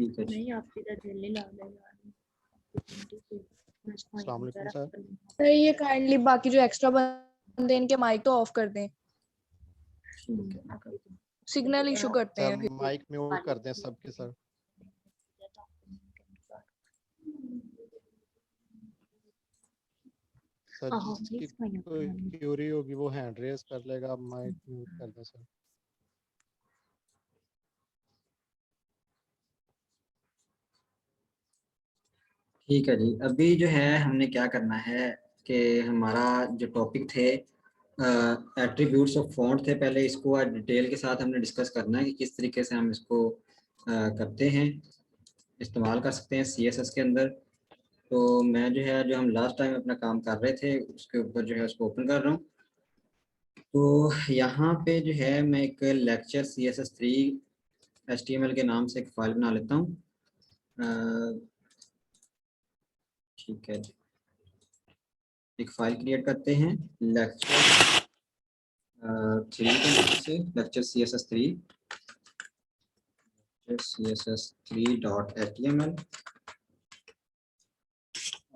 ठीक है जी। नहीं आप इधर दिल्ली ला ले अस्सलाम वालेकुम सर। सर ये काइंडली बाकी जो एक्स्ट्रा बंदे इनके माइक तो ऑफ कर दें, सिग्नल इशू करते हैं सर फिर। माइक म्यूट कर दें सबके सर। सर जिसकी कोई क्यूरी होगी वो हैंड रेज कर लेगा, माइक म्यूट कर दें सर। ठीक है जी। अभी जो है हमने क्या करना है कि हमारा जो टॉपिक थे एट्रीब्यूट्स ऑफ फॉन्ट थे, पहले इसको आज डिटेल के साथ हमने डिस्कस करना है कि किस तरीके से हम इसको करते हैं, इस्तेमाल कर सकते हैं CSS के अंदर। तो मैं जो है जो हम लास्ट टाइम अपना काम कर रहे थे उसके ऊपर जो है उसको ओपन कर रहा हूँ। तो यहाँ पे जो है मैं एक लेक्चर CSS3 HTML के नाम से एक फाइल बना लेता हूँ। ठीक है जी, एक फाइल क्रिएट करते हैं लेक्चर 3 के नाम से, लेक्चर CSS3.html।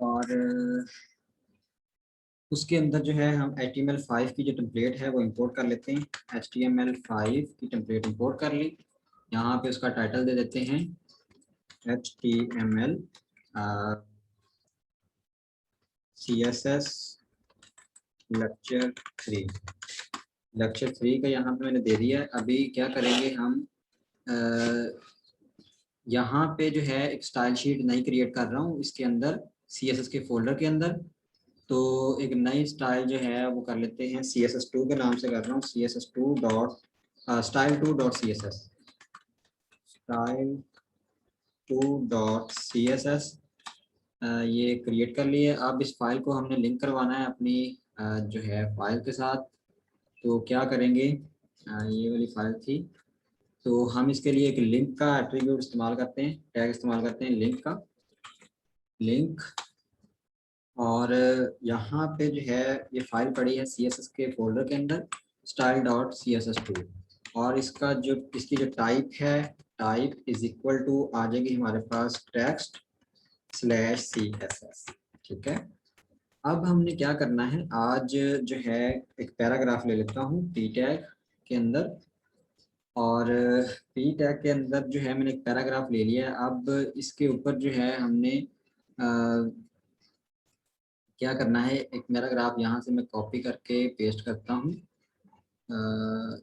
और उसके अंदर जो है हम HTML5 की जो टेम्पलेट है वो इंपोर्ट कर लेते हैं। HTML5 की टेम्पलेट इंपोर्ट कर ली। यहाँ पे उसका टाइटल दे देते हैं HTML CSS लेक्चर 3 का यहाँ पे मैंने दे दिया है। अभी क्या करेंगे हम, यहाँ पे जो है एक स्टाइल शीट नई क्रिएट कर रहा हूँ इसके अंदर, CSS के फोल्डर के अंदर। तो एक नई स्टाइल जो है वो कर लेते हैं, CSS2 के नाम से कर रहा हूँ, style2.css style2.css ये क्रिएट कर लिए। अब इस फाइल को हमने लिंक करवाना है अपनी जो है फाइल के साथ। तो क्या करेंगे, ये वाली फाइल थी, तो हम इसके लिए एक लिंक का एट्रीब्यूट इस्तेमाल करते हैं, टैग इस्तेमाल करते हैं लिंक का, लिंक। और यहाँ पे जो है ये फाइल पड़ी है CSS के फोल्डर के अंदर style.css2, और इसका जो इसकी जो टाइप है, टाइप इज इक्वल टू आ जाएगी हमारे पास text/CSS। ठीक है। अब हमने क्या करना है, आज जो है एक पैराग्राफ ले लेता हूँ p टैग के अंदर, और p टैग के अंदर जो है मैंने एक पैराग्राफ ले लिया है। अब इसके ऊपर जो है हमने क्या करना है, एक पैराग्राफ यहाँ से मैं कॉपी करके पेस्ट करता हूँ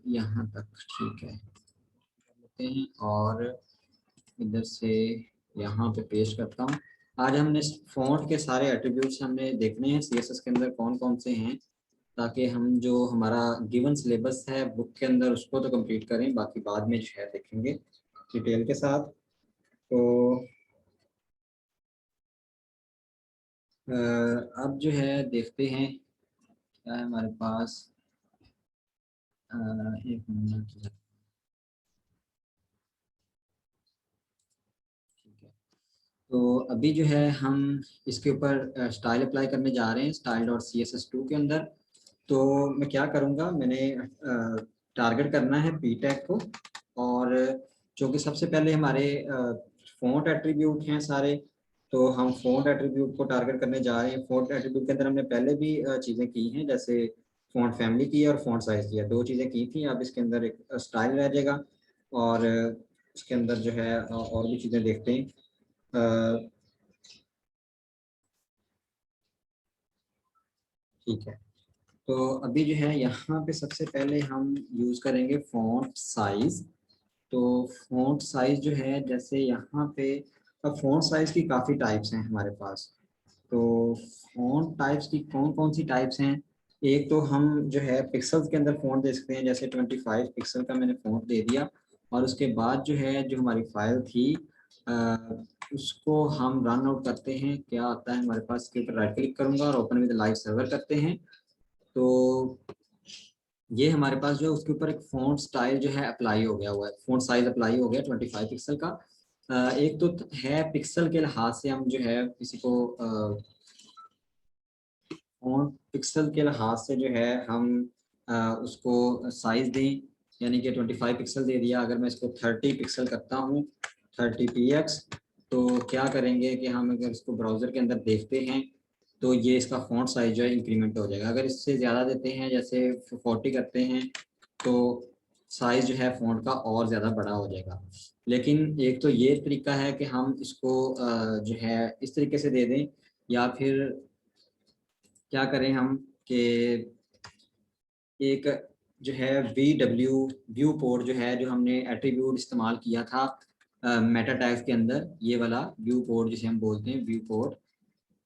यहाँ तक, ठीक है, लेते हैं और इधर से यहाँ पे पेस्ट करता हूँ। आज हमने फॉन्ट के सारे एट्रीब्यूट्स हमने देखने हैं CSS के अंदर कौन कौन से हैं, ताकि हम जो हमारा गिवन सिलेबस है बुक के अंदर उसको तो कंप्लीट करें, बाकी बाद में जो है देखेंगे डिटेल के साथ। तो अब जो है देखते हैं क्या है हमारे पास। एक मिनट, ठीक है। तो अभी जो है हम इसके ऊपर स्टाइल अप्लाई करने जा रहे हैं style.css2 के अंदर। तो मैं क्या करूँगा, मैंने टारगेट करना है p टैग को, और चूँकि सबसे पहले हमारे फॉन्ट एट्रीब्यूट हैं सारे, तो हम फॉन्ट एट्रीब्यूट को टारगेट करने जा रहे हैं। फॉन्ट एट्रीब्यूट के अंदर हमने पहले भी चीज़ें की हैं, जैसे फॉन्ट फैमिली की और फॉन्ट साइज किया, दो चीज़ें की थी। अब इसके अंदर एक स्टाइल रह जाएगा, और इसके अंदर जो है और भी चीज़ें देखते हैं। ठीक है। तो अभी जो है यहाँ पे सबसे पहले हम यूज़ करेंगे फॉन्ट साइज। तो फॉन्ट साइज जो है, जैसे यहाँ पे अब फॉन्ट साइज की काफ़ी टाइप्स हैं हमारे पास। तो फॉन्ट टाइप्स की कौन कौन सी टाइप्स हैं, एक तो हम जो है पिक्सल्स के अंदर फॉन्ट दे सकते हैं, जैसे 25 पिक्सल का मैंने फॉन्ट दे दिया। और उसके बाद जो है जो हमारी फाइल थी उसको हम रन आउट करते हैं। क्या आता है हमारे पास, इसके ऊपर राइट क्लिक करूंगा और ओपन विद लाइव सर्वर करते हैं। तो ये हमारे पास जो है उसके ऊपर एक फॉन्ट स्टाइल जो है अप्लाई हो गया हुआ है, फॉन्ट साइज अप्लाई हो गया 25 पिक्सल का। एक तो है पिक्सल के लिहाज से हम जो है किसी को फॉन्ट पिक्सल के लिहाज से जो है हम उसको साइज दें, यानी कि 25 पिक्सल दे दिया। अगर मैं इसको 30 पिक्सल करता हूँ 30px। तो क्या करेंगे कि हम अगर इसको ब्राउज़र के अंदर देखते हैं तो ये इसका फ़ॉन्ट साइज जो है इंक्रीमेंट हो जाएगा। अगर इससे ज़्यादा देते हैं, जैसे 40 करते हैं, तो साइज जो है फ़ॉन्ट का और ज़्यादा बड़ा हो जाएगा। लेकिन एक तो ये तरीका है कि हम इसको जो है इस तरीके से दे दें, या फिर क्या करें हम कि एक जो है व्यू पोर्ट जो है, जो हमने एट्रीब्यूट इस्तेमाल किया था मेटा टैग्स के अंदर, ये वाला व्यू पोर्ट जिसे हम बोलते हैं व्यू पोर्ट।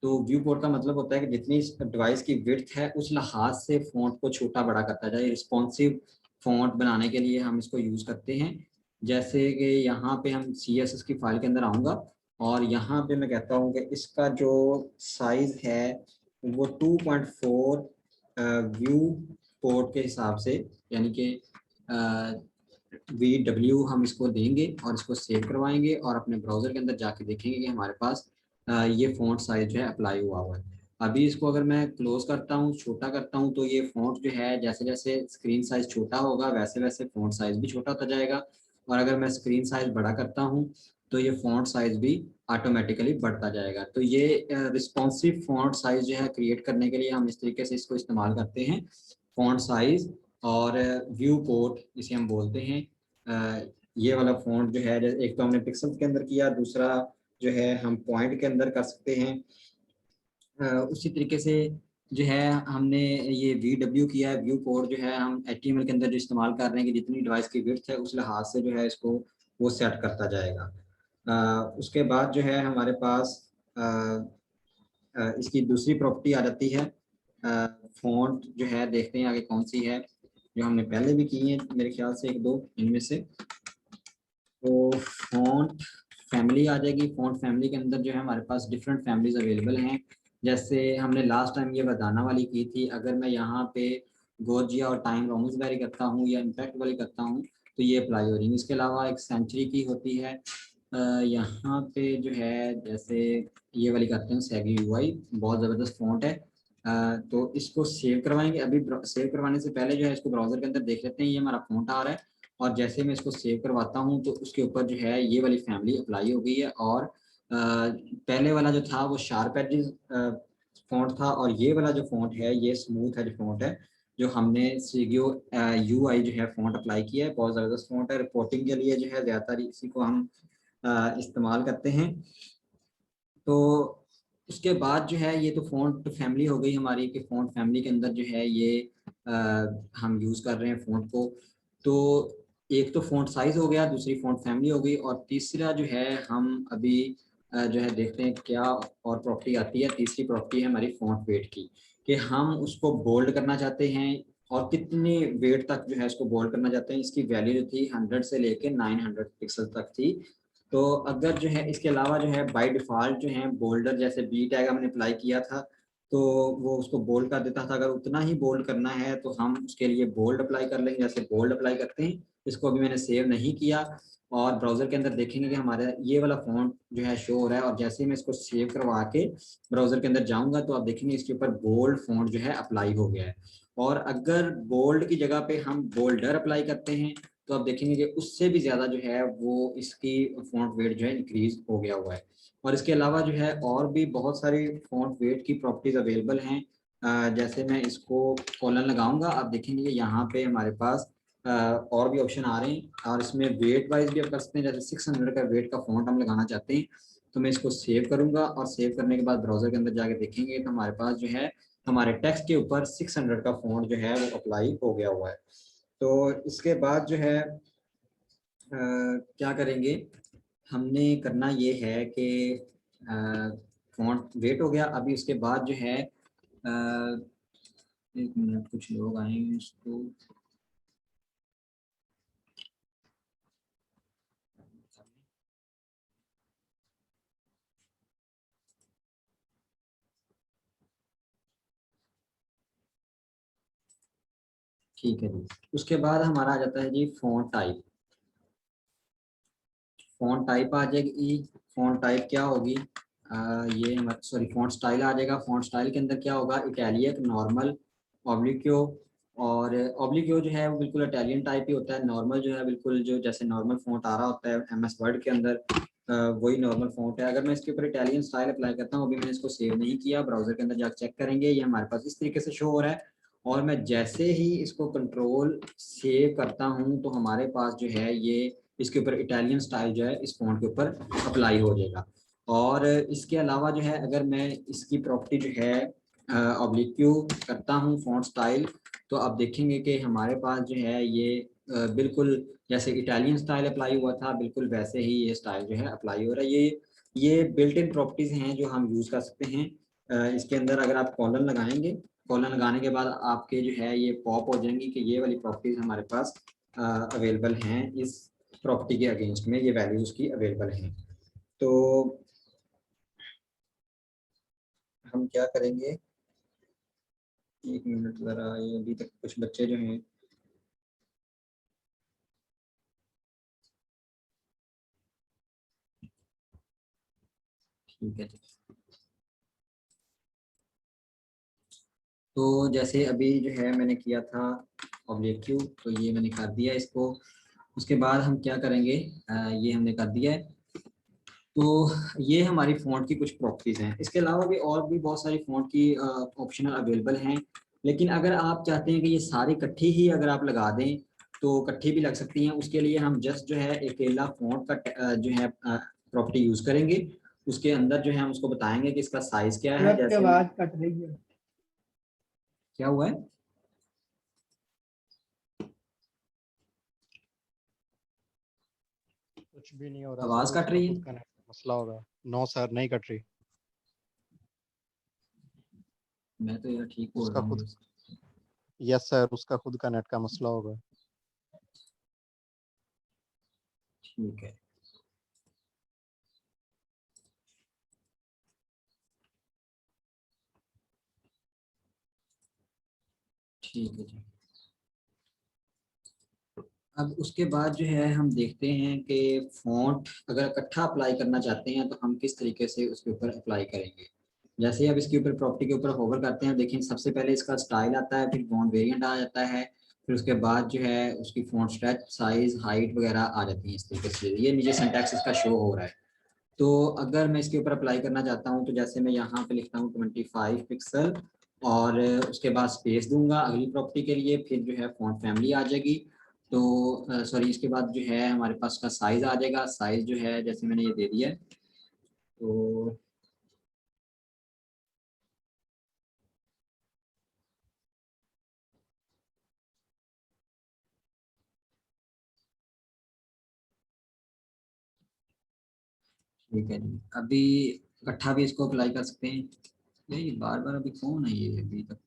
तो व्यू पोर्ट का मतलब होता है कि जितनी डिवाइस की विड्थ है उस लिहाज से फ़ॉन्ट को छोटा बड़ा करता जाए। रिस्पॉन्सिव फ़ॉन्ट बनाने के लिए हम इसको यूज़ करते हैं। जैसे कि यहाँ पे हम CSS की फाइल के अंदर आऊँगा और यहाँ पे मैं कहता हूँ कि इसका जो साइज़ है वो 2.4 व्यू पोर्ट के हिसाब से, यानी कि VW हम इसको देंगे और इसको सेव करवाएंगे और अपने ब्राउज़र के अंदर जाके देखेंगे कि हमारे पास ये फ़ॉन्ट साइज जो है अप्लाई हुआ है। अभी इसको अगर मैं क्लोज करता हूँ, छोटा करता हूँ, तो ये फ़ॉन्ट जो है जैसे जैसे स्क्रीन साइज छोटा होगा वैसे वैसे फ़ॉन्ट साइज भी छोटा होता जाएगा। और अगर मैं स्क्रीन साइज बड़ा करता हूँ तो ये फ़ॉन्ट साइज भी ऑटोमेटिकली बढ़ता जाएगा। तो ये रिस्पॉन्सिव फ़ॉन्ट साइज जो है क्रिएट करने के लिए हम इस तरीके से इसको इस्तेमाल करते हैं। फ़ॉन्ट साइज और व्यू पोर्ट इसे हम बोलते हैं। ये वाला फ़ॉन्ट जो है, एक तो हमने पिक्सल के अंदर किया, दूसरा जो है हम पॉइंट के अंदर कर सकते हैं। उसी तरीके से जो है हमने ये VW किया है। व्यू पोर्ट जो है हम HTML के अंदर जो इस्तेमाल कर रहे हैं कि जितनी डिवाइस की विड्थ है उस लिहाज से जो है इसको वो सेट करता जाएगा। उसके बाद जो है हमारे पास इसकी दूसरी प्रॉपर्टी आ जाती है। फ़ॉन्ट जो है देखते हैं आगे कौन सी है, जो हमने पहले भी की है मेरे ख्याल से एक दो इनमें से। तो फ़ॉन्ट फैमिली आ जाएगी। फ़ॉन्ट फैमिली के अंदर जो है हमारे पास डिफरेंट फैमिलीज अवेलेबल हैं। जैसे हमने लास्ट टाइम ये बताना वाली की थी, अगर मैं यहाँ पे गोर्जिया और टाइम रोमन्स वेरी करता हूँ या इम्पैक्ट वाली करता हूँ तो ये अप्लाई हो रही है। इसके अलावा एक सेंचुरी की होती है। यहाँ पे जो है जैसे ये वाली करते हैं सैगी UI, बहुत ज़बरदस्त फ़ॉन्ट है। तो इसको सेव करवाएंगे। अभी सेव करवाने से पहले जो है इसको ब्राउज़र के अंदर देख लेते हैं, ये हमारा फ़ॉन्ट आ रहा है। और जैसे मैं इसको सेव करवाता हूँ तो उसके ऊपर जो है ये वाली फैमिली अप्लाई हो गई है। और पहले वाला जो था वो शार्प एजेस फ़ॉन्ट था, और ये वाला जो फ़ॉन्ट है ये स्मूथ है जो फ़ॉन्ट है, जो हमने स्विगियो UI जो है फ़ॉन्ट अप्लाई किया है। बहुत ज़बरदस्त फ़ॉन्ट है। रिपोर्टिंग के लिए जो है ज़्यादातर इसी को हम इस्तेमाल करते हैं। तो उसके बाद जो है ये तो फ़ॉन्ट फैमिली हो गई हमारी, कि फ़ॉन्ट फैमिली के अंदर जो है ये हम यूज़ कर रहे हैं फ़ॉन्ट को। तो एक तो फ़ॉन्ट साइज़ हो गया, दूसरी फ़ॉन्ट फैमिली हो गई, और तीसरा जो है हम अभी जो है देखते हैं क्या और प्रॉपर्टी आती है। तीसरी प्रॉपर्टी है हमारी फ़ॉन्ट वेट की, कि हम उसको बोल्ड करना चाहते हैं और कितने वेट तक जो है इसको बोल्ड करना चाहते हैं। इसकी वैल्यू जो थी 100 से लेके 900 पिक्सल तक थी। तो अगर जो है इसके अलावा जो है बाय डिफ़ॉल्ट जो है बोल्डर, जैसे B टैग हमने अप्लाई किया था तो वो उसको बोल्ड कर देता था। अगर उतना ही बोल्ड करना है तो हम उसके लिए बोल्ड अप्लाई कर लेंगे, जैसे बोल्ड अप्लाई करते हैं। इसको अभी मैंने सेव नहीं किया, और ब्राउज़र के अंदर देखेंगे कि हमारा ये वाला फ़ॉन्ट जो है शो हो रहा है। और जैसे ही मैं इसको सेव करवा के ब्राउज़र के अंदर जाऊँगा तो आप देखेंगे इसके ऊपर बोल्ड फ़ॉन्ट जो है अप्लाई हो गया है। और अगर बोल्ड की जगह पे हम बोल्डर अप्लाई करते हैं तो आप देखेंगे कि उससे भी ज़्यादा जो है वो इसकी फ़ॉन्ट वेट जो है इंक्रीज़ हो गया हुआ है। और इसके अलावा जो है और भी बहुत सारी फ़ॉन्ट वेट की प्रॉपर्टीज़ अवेलेबल हैं। जैसे मैं इसको कॉलन लगाऊंगा, आप देखेंगे कि यहाँ पे हमारे पास और भी ऑप्शन आ रहे हैं, और इसमें वेट वाइज भी आप कर सकते हैं। जैसे 600 का वेट का फ़ॉन्ट हम लगाना चाहते हैं तो मैं इसको सेव करूँगा, और सेव करने के बाद ब्राउज़र के अंदर जाके देखेंगे तो हमारे पास जो है हमारे टेक्स्ट के ऊपर 600 का फ़ॉन्ट जो है वो अप्लाई हो गया हुआ है। तो इसके बाद जो है क्या करेंगे, हमने करना ये है कि फ़ॉन्ट वेट हो गया। अभी उसके बाद जो है एक मिनट, कुछ लोग आएंगे इसको ठीक है जी। उसके बाद हमारा आ जाता है जी फ़ॉन्ट टाइप। फ़ॉन्ट टाइप आ जाएगी। फ़ॉन्ट टाइप क्या होगी, ये सॉरी फ़ॉन्ट स्टाइल आ जाएगा। फ़ॉन्ट स्टाइल के अंदर क्या होगा, इटैलिक, नॉर्मल, ऑब्लिक्यो। और ऑब्लिक्यो जो है वो बिल्कुल इटालियन टाइप ही होता है। नॉर्मल जो है बिल्कुल जो जैसे नॉर्मल फ़ॉन्ट आ रहा होता है MS वर्ड के अंदर वही नॉर्मल फॉन्ट है। अगर मैं इसके ऊपर इटालियन स्टाइल अप्लाई करता हूँ, अभी मैंने इसको सेव नहीं किया, ब्राउजर के अंदर जाकर चेक करेंगे, ये हमारे पास इस तरीके से शो हो रहा है। और मैं जैसे ही इसको कंट्रोल सेव करता हूँ तो हमारे पास जो है ये इसके ऊपर इटालियन स्टाइल जो है इस फॉन्ट के ऊपर अप्लाई हो जाएगा। और इसके अलावा जो है अगर मैं इसकी प्रॉपर्टी जो है ऑब्लिक्यू करता हूँ फॉन्ट स्टाइल, तो आप देखेंगे कि हमारे पास जो है ये बिल्कुल जैसे इटालियन स्टाइल अप्लाई हुआ था, बिल्कुल वैसे ही ये स्टाइल जो है अप्लाई हो रहा है। ये बिल्ट इन प्रॉपर्टीज हैं जो हम यूज कर सकते हैं। इसके अंदर अगर आप कॉलन लगाएंगे, कॉलन लगाने के बाद आपके जो है ये पॉप हो जाएंगी कि ये वाली प्रॉपर्टीज हमारे पास अवेलेबल हैं, इस प्रॉपर्टी के अगेंस्ट में ये वैल्यूज की अवेलेबल हैं। तो हम क्या करेंगे, एक मिनट जरा, ये अभी तक कुछ बच्चे जो हैं ठीक है जी। तो जैसे अभी जो है मैंने किया था ऑब्जेक्टिव, तो ये मैंने कर दिया इसको। उसके बाद हम क्या करेंगे, ये हमने कर दिया है। तो ये हमारी फ़ॉन्ट की कुछ प्रॉपर्टीज़ हैं। इसके अलावा भी और भी बहुत सारी फ़ॉन्ट की ऑप्शनल अवेलेबल हैं, लेकिन अगर आप चाहते हैं कि ये सारी इकट्ठी ही अगर आप लगा दें तो इकट्ठी भी लग सकती हैं। उसके लिए हम जस्ट जो है अकेला फ़ॉन्ट का जो है प्रॉपर्टी यूज़ करेंगे। उसके अंदर जो है हम उसको बताएंगे कि इसका साइज़ क्या है। जैसे आवाज कट रही है। क्या हुआ है, कुछ भी नहीं हो रहा आवाज़ सर, कट उसका रही है? खुद का नेट का मसला होगा। नो सर, नहीं कट रही। मैं तो यार ठीक बोल उसका रहा खुद, हूँ। यस सर, उसका खुद का नेट का मसला होगा। ठीक है, ठीक है जी। अब उसके बाद जो है हम देखते हैं कि फ़ॉन्ट अगर इकट्ठा अप्लाई करना चाहते हैं तो हम किस तरीके से उसके ऊपर अप्लाई करेंगे। जैसे अब इसके ऊपर प्रॉपर्टी के ऊपर होवर करते हैं, देखिए सबसे पहले इसका स्टाइल आता है, फिर फ़ॉन्ट वेरिएंट आ जाता है, फिर उसके बाद जो है उसकी फ़ॉन्ट स्ट्रेच, साइज, हाइट वगैरह आ जाती है इस तरीके से। ये नीचे सिंटैक्स इसका शो हो रहा है। तो अगर मैं इसके ऊपर अप्लाई करना चाहता हूँ तो जैसे मैं यहाँ पे लिखता हूँ 25 पिक्सल और उसके बाद स्पेस दूंगा अगली प्रॉपर्टी के लिए, फिर जो है फॉन्ट फैमिली आ जाएगी। तो सॉरी, इसके बाद जो है हमारे पास का साइज आ जाएगा। साइज जो है जैसे मैंने ये दे दिया है, तो ठीक है जी। अभी इकट्ठा भी इसको अप्लाई कर सकते हैं। ये बार बार अभी कौन है ये अभी तक।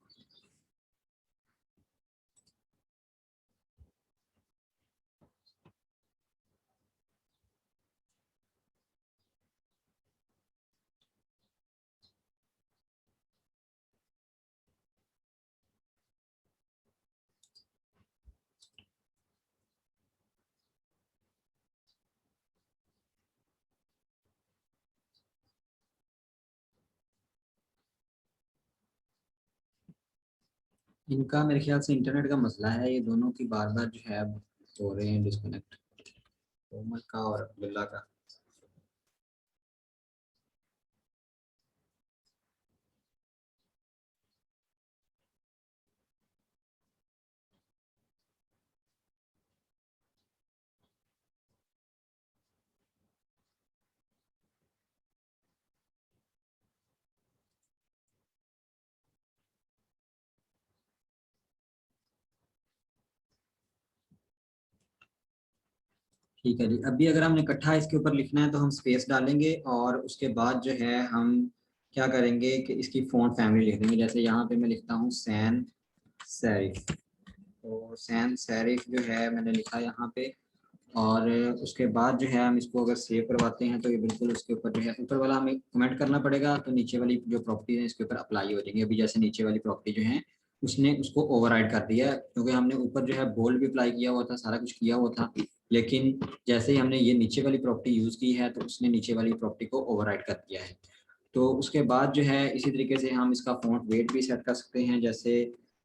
इनका मेरे ख्याल से इंटरनेट का मसला है, ये दोनों की बार बार जो है हो रहे हैं डिस्कनेक्ट, कोमल का और अब्दुल्ला का। ठीक है जी। अभी अगर हमने इकट्ठा इसके ऊपर लिखना है तो हम स्पेस डालेंगे और उसके बाद जो है हम क्या करेंगे कि इसकी फ़ॉन्ट फैमिली लिख देंगे। जैसे यहाँ पे मैं लिखता हूँ सैन सेरिफ, तो सैन सेरिफ जो है मैंने लिखा यहाँ पे। और उसके बाद जो है हम इसको अगर सेव करवाते हैं तो ये बिल्कुल उसके ऊपर जो है ऊपर वाला हमें कमेंट करना पड़ेगा, तो नीचे वाली जो प्रॉपर्टी है इसके ऊपर अप्लाई हो जाएंगी। अभी जैसे नीचे वाली प्रॉपर्टी जो है उसने उसको ओवरराइड कर दिया है, क्योंकि हमने ऊपर जो है बोल्ड भी अप्लाई किया हुआ था, सारा कुछ किया हुआ था, लेकिन जैसे ही हमने ये नीचे वाली प्रॉपर्टी यूज़ की है तो उसने नीचे वाली प्रॉपर्टी को ओवरराइड कर दिया है। तो उसके बाद जो है इसी तरीके से हम इसका फॉन्ट वेट भी सेट कर सकते हैं। जैसे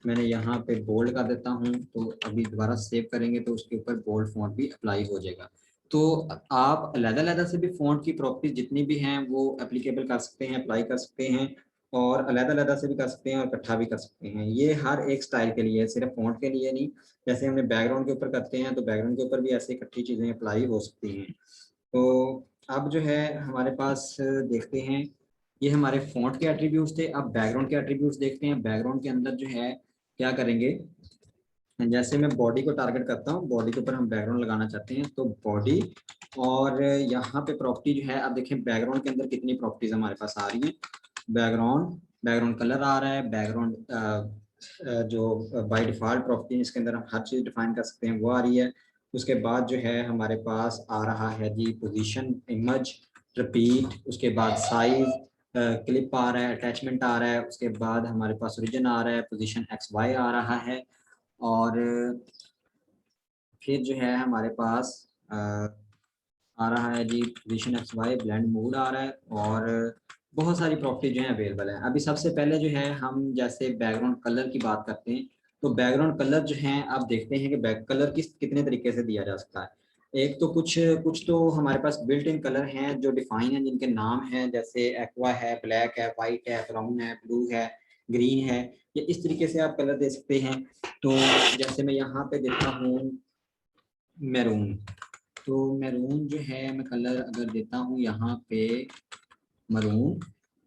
मैंने यहाँ पे बोल्ड कर देता हूँ, तो अभी दोबारा सेव करेंगे तो उसके ऊपर बोल्ड फॉन्ट भी अप्लाई हो जाएगा। तो आप अलग-अलग से भी फ़ॉन्ट की प्रॉपर्टीज जितनी भी हैं वो एप्लीकेबल कर सकते हैं, अप्लाई कर सकते हैं और अलग-अलग से भी कर सकते हैं और इकट्ठा भी कर सकते हैं। ये हर एक स्टाइल के लिए है, सिर्फ फ़ॉन्ट के लिए नहीं। जैसे हमने बैकग्राउंड के ऊपर करते हैं तो बैकग्राउंड के ऊपर भी ऐसे इकट्ठी चीज़ें अप्लाई हो सकती हैं। तो अब जो है हमारे पास देखते हैं, ये हमारे फ़ॉन्ट के एट्रीब्यूट्स थे। अब बैकग्राउंड के एट्रीब्यूट्स देखते हैं। बैकग्राउंड के अंदर जो है क्या करेंगे, जैसे मैं बॉडी को टारगेट करता हूँ, बॉडी के ऊपर हम बैकग्राउंड लगाना चाहते हैं तो बॉडी, और यहाँ पे प्रॉपर्टी जो है, अब देखें बैकग्राउंड के अंदर कितनी प्रॉपर्टीज हमारे पास आ रही हैं। बैकग्राउंड बैकग्राउंड कलर आ रहा है, बैकग्राउंड जो बाय डिफ़ॉल्ट प्रॉपर्टी इसके अंदर हम हर चीज़ डिफाइन कर सकते हैं वो आ रही है। उसके बाद जो है हमारे पास आ रहा है जी पोजीशन, इमेज, रिपीट, उसके बाद साइज, क्लिप आ रहा है, अटैचमेंट आ रहा है, उसके बाद हमारे पास ओरिजिन आ रहा है, पोजीशन एक्स वाई आ रहा है, और फिर जो है हमारे पास आ रहा है जी position X Y, blend mode आ रहा है, और बहुत सारी प्रॉपर्टी जो है अवेलेबल है। अभी सबसे पहले जो है हम जैसे बैकग्राउंड कलर की बात करते हैं, तो बैकग्राउंड कलर जो है आप देखते हैं कि बैक कलर कितने तरीके से दिया जा सकता है। एक तो कुछ कुछ तो हमारे पास बिल्ट इन कलर हैं जो डिफाइन है, जिनके नाम हैं, जैसे एक्वा है, ब्लैक है, वाइट है, ब्राउन है, ब्लू है, ग्रीन है। ये इस तरीके से आप कलर दे सकते हैं। तो जैसे मैं यहाँ पे देता हूँ मैरून, तो मैरून जो है मैं कलर अगर देता हूँ यहाँ पे मरून,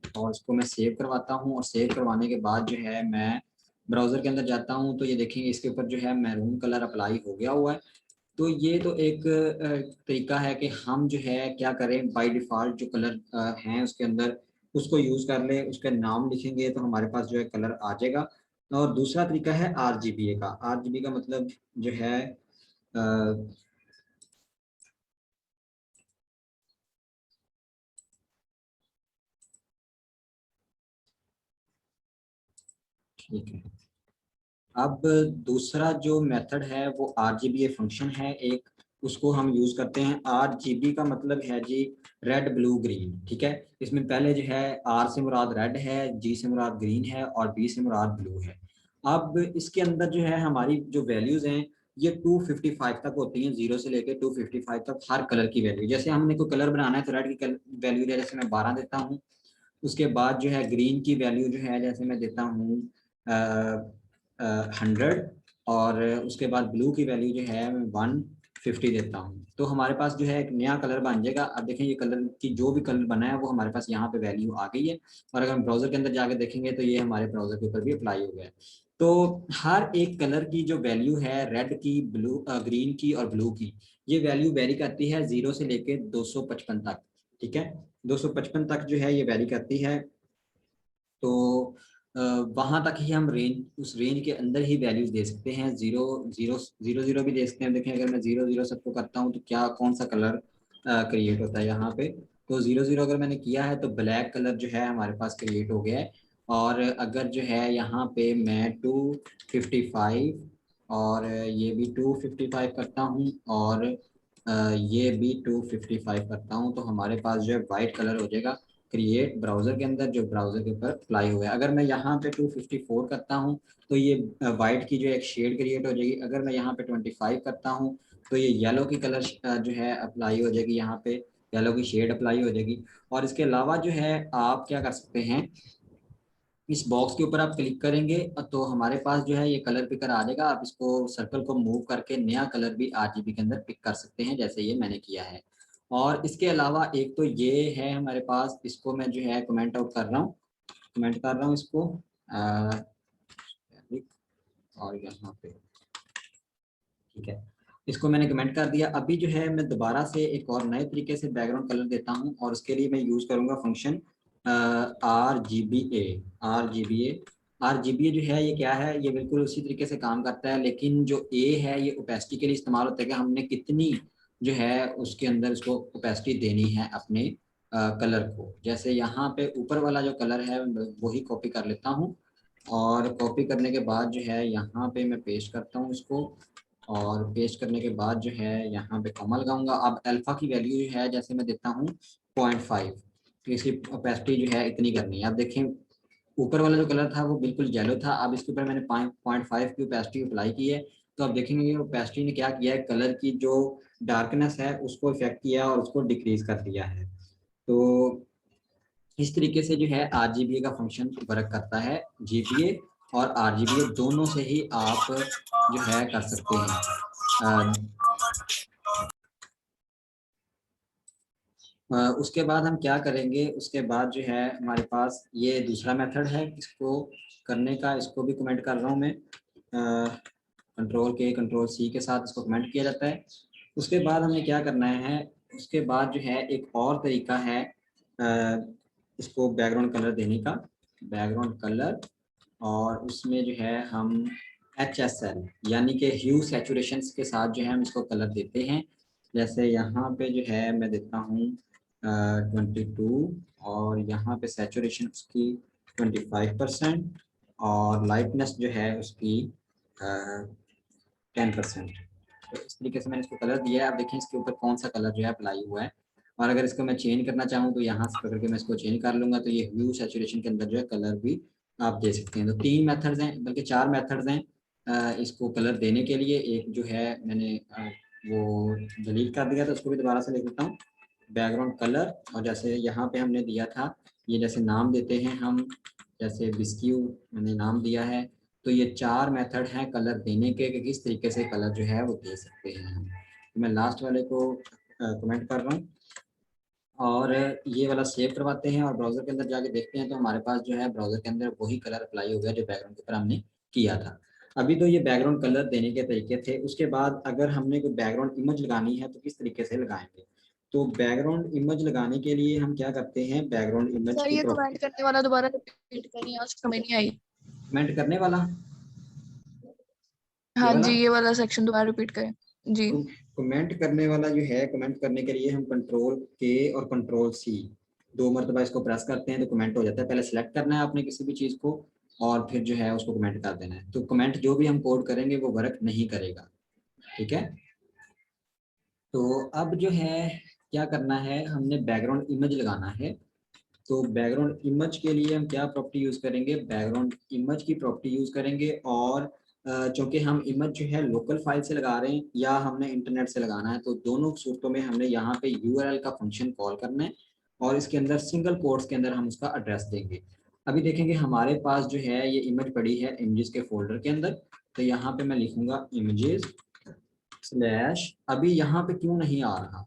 और इसको मैं सेव करवाता हूँ, और सेव करवाने के बाद जो है मैं ब्राउज़र के अंदर जाता हूँ तो ये देखेंगे इसके ऊपर जो है मैरून कलर अप्लाई हो गया हुआ है। तो ये तो एक तरीका है कि हम जो है क्या करें, बाय डिफ़ॉल्ट जो कलर हैं उसके अंदर उसको यूज़ कर लें, उसका नाम लिखेंगे तो हमारे पास जो है कलर आ जाएगा। और दूसरा तरीका है RGBA का। RGB का मतलब जो है ठीक है। अब दूसरा जो मेथड है वो RGBA फंक्शन है एक, उसको हम यूज करते हैं। RGB का मतलब है जी रेड ब्लू ग्रीन, ठीक है। इसमें पहले जो है R से मुराद रेड है, G से मुराद ग्रीन है, और B से मुराद ब्लू है। अब इसके अंदर जो है हमारी जो वैल्यूज हैं ये 255 तक होती हैं, 0 से लेकर 255 तक हर कलर की वैल्यू। जैसे हमने कोई कलर बनाना है तो रेड की वैल्यू जैसे मैं 12 देता हूँ। उसके बाद जो है ग्रीन की वैल्यू जो है जैसे मैं देता हूँ 100, और उसके बाद ब्लू की वैल्यू जो है मैं 150 देता हूँ। तो हमारे पास जो है एक नया कलर बन जाएगा। अब देखें ये कलर की जो भी कलर बना है वो हमारे पास यहाँ पे वैल्यू आ गई है, और अगर हम ब्राउजर के अंदर जाकर देखेंगे तो ये हमारे ब्राउजर के ऊपर भी अप्लाई हो गया है। तो हर एक कलर की जो वैल्यू है, रेड की, ब्लू, ग्रीन की और ब्लू की, ये वैल्यू वेरी करती है 0 से लेके 255 तक, ठीक है। 255 तक जो है ये वैरी करती है। तो वहाँ तक ही हम उस रेंज के अंदर ही वैल्यूज दे सकते हैं। 0 0 0 0 भी दे सकते हैं। देखें अगर मैं 0 0 सबको करता हूँ तो क्या कौन सा कलर क्रिएट होता है यहाँ पे। तो 0 0 अगर मैंने किया है तो ब्लैक कलर जो है हमारे पास क्रिएट हो गया है। और अगर जो है यहाँ पे मैं 255 और ये भी 255 करता हूँ, और ये भी 255 करता हूँ, तो हमारे पास जो है वाइट कलर हो जाएगा क्रिएट ब्राउजर के अंदर, जो ब्राउजर के ऊपर अप्लाई हुआ है। अगर मैं यहाँ पे 254 करता हूँ तो ये वाइट की जो एक शेड क्रिएट हो जाएगी। अगर मैं यहाँ पे 25 करता हूँ तो ये येलो की कलर जो है अप्लाई हो जाएगी, यहाँ पे येलो की शेड अप्लाई हो जाएगी। और इसके अलावा जो है आप क्या कर सकते हैं, इस बॉक्स के ऊपर आप क्लिक करेंगे तो हमारे पास जो है ये कलर पिकर आ जाएगा। आप इसको सर्कल को मूव करके नया कलर भी RGB के अंदर पिक कर सकते हैं, जैसे ये मैंने किया है। और इसके अलावा एक तो ये है हमारे पास, इसको मैं जो है कमेंट आउट कर रहा हूँ, कमेंट कर रहा हूँ इसको, और यहाँ पे ठीक है, इसको मैंने कमेंट कर दिया। अभी जो है मैं दोबारा से एक और नए तरीके से बैकग्राउंड कलर देता हूँ, और उसके लिए मैं यूज करूंगा फंक्शन RGBA। RGBA जो है ये क्या है, ये बिल्कुल उसी तरीके से काम करता है, लेकिन जो A है ये ओपेसिटी के लिए इस्तेमाल होता है कि हमने कितनी जो है उसके अंदर इसको ओपेसिटी देनी है अपने कलर को। जैसे यहाँ पे ऊपर वाला जो कलर है वही कॉपी कर लेता हूँ, और कॉपी करने के बाद जो है यहाँ पे मैं पेस्ट करता हूँ इसको, और पेस्ट करने के बाद जो है यहाँ पे कॉमा लगाऊंगा। अब अल्फा की वैल्यू जो है जैसे मैं देता हूँ 0.5, तो इसकी ओपेसिटी जो है इतनी करनी है। अब देखें ऊपर वाला जो कलर था वो बिल्कुल येलो था, अब इसके ऊपर मैंने 0.5 की ओपेसिटी अप्लाई की है, तो आप देखेंगे ओपेसिटी ने क्या किया है, कलर की जो डार्कनेस है उसको इफेक्ट किया और उसको डिक्रीज कर दिया है। तो इस तरीके से जो है आरजीबीए का फंक्शन वर्क करता है। जीबीए और आरजीबीए दोनों से ही आप जो है कर सकते हैं। उसके बाद हम क्या करेंगे, उसके बाद जो है हमारे पास ये दूसरा मेथड है इसको करने का, इसको भी कमेंट कर रहा हूँ मैं। कंट्रोल के कंट्रोल सी के साथ इसको कमेंट किया जाता है। उसके बाद हमें क्या करना है, उसके बाद जो है एक और तरीका है इसको बैकग्राउंड कलर देने का, बैकग्राउंड कलर, और उसमें जो है हम HSL यानी कि ह्यू सैचुरेशन के साथ जो है हम इसको कलर देते हैं। जैसे यहाँ पे जो है मैं देता हूँ 22 और यहाँ पे सैचुरेशन उसकी 25% और लाइटनेस जो है उसकी 10%। तो इस तरीके से मैंने इसको कलर दिया है। अब देखें इसके ऊपर कौन सा कलर जो है अप्लाई हुआ है, और अगर इसको मैं चेंज करना चाहूँ तो यहाँ से पकड़ के मैं इसको चेंज कर लूँगा, तो ये ह्यू सैचुरेशन के अंदर जो है कलर भी आप दे सकते हैं। तो 3 मेथड्स हैं, बल्कि 4 मेथड्स हैं इसको कलर देने के लिए। एक जो है मैंने वो डिलीट कर दिया, तो उसको भी दोबारा से लिख देता हूँ, बैकग्राउंड कलर। और जैसे यहाँ पे हमने दिया था, ये जैसे नाम देते हैं हम, जैसे बिस्क्यू मैंने नाम दिया है। तो ये 4 मेथड हैं कलर देने के, कि किस तरीके से कलर जो है वो दे सकते हैं हम। तो मैं लास्ट वाले को कमेंट कर रहा हूँ और ये वाला सेव करवाते हैं और ब्राउजर के अंदर जाके देखते हैं, तो हमारे पास जो है ब्राउजर के अंदर वही कलर अप्लाई हो गया जो बैकग्राउंड के ऊपर हमने किया था। अभी तो ये बैकग्राउंड कलर देने के तरीके थे। उसके बाद अगर हमने कोई बैकग्राउंड इमेज लगानी है तो किस तरीके से लगाएंगे। तो बैकग्राउंड इमेज लगाने के लिए हम क्या करते हैं, बैकग्राउंड इमेज सर की ये कमेंट करने वाला दोबारा रिपीट करिए, आज समझ नहीं आई। कमेंट करने वाला ये हाँ वाला, जी, ये वाला सेक्शन दोबारा रिपीट करें जी। तो कमेंट करने वाला जो है, कमेंट करने के लिए हम कंट्रोल के और कंट्रोल सी 2 मरतबा इसको प्रेस करते हैं तो कमेंट हो जाता है। पहले सेलेक्ट करना है आपने किसी भी चीज को और फिर जो है उसको कमेंट कर देना है। तो कमेंट जो भी हम कोड करेंगे वो वर्क नहीं करेगा, ठीक है। तो अब जो है क्या करना है, हमने बैकग्राउंड इमेज लगाना है। तो बैकग्राउंड इमेज के लिए हम क्या प्रॉपर्टी यूज करेंगे, बैकग्राउंड इमेज की प्रॉपर्टी यूज करेंगे। और चूंकि हम इमेज जो है लोकल फाइल से लगा रहे हैं या हमने इंटरनेट से लगाना है, तो दोनों सूरतों में हमने यहाँ पे यूआरएल का फंक्शन कॉल करना है और इसके अंदर सिंगल कोट्स के अंदर हम उसका एड्रेस देंगे। अभी देखेंगे हमारे पास जो है ये इमेज पड़ी है इमेजेस के फोल्डर के अंदर। तो यहाँ पे मैं लिखूंगा इमेजेस स्लैश, अभी यहाँ पे क्यों नहीं आ रहा,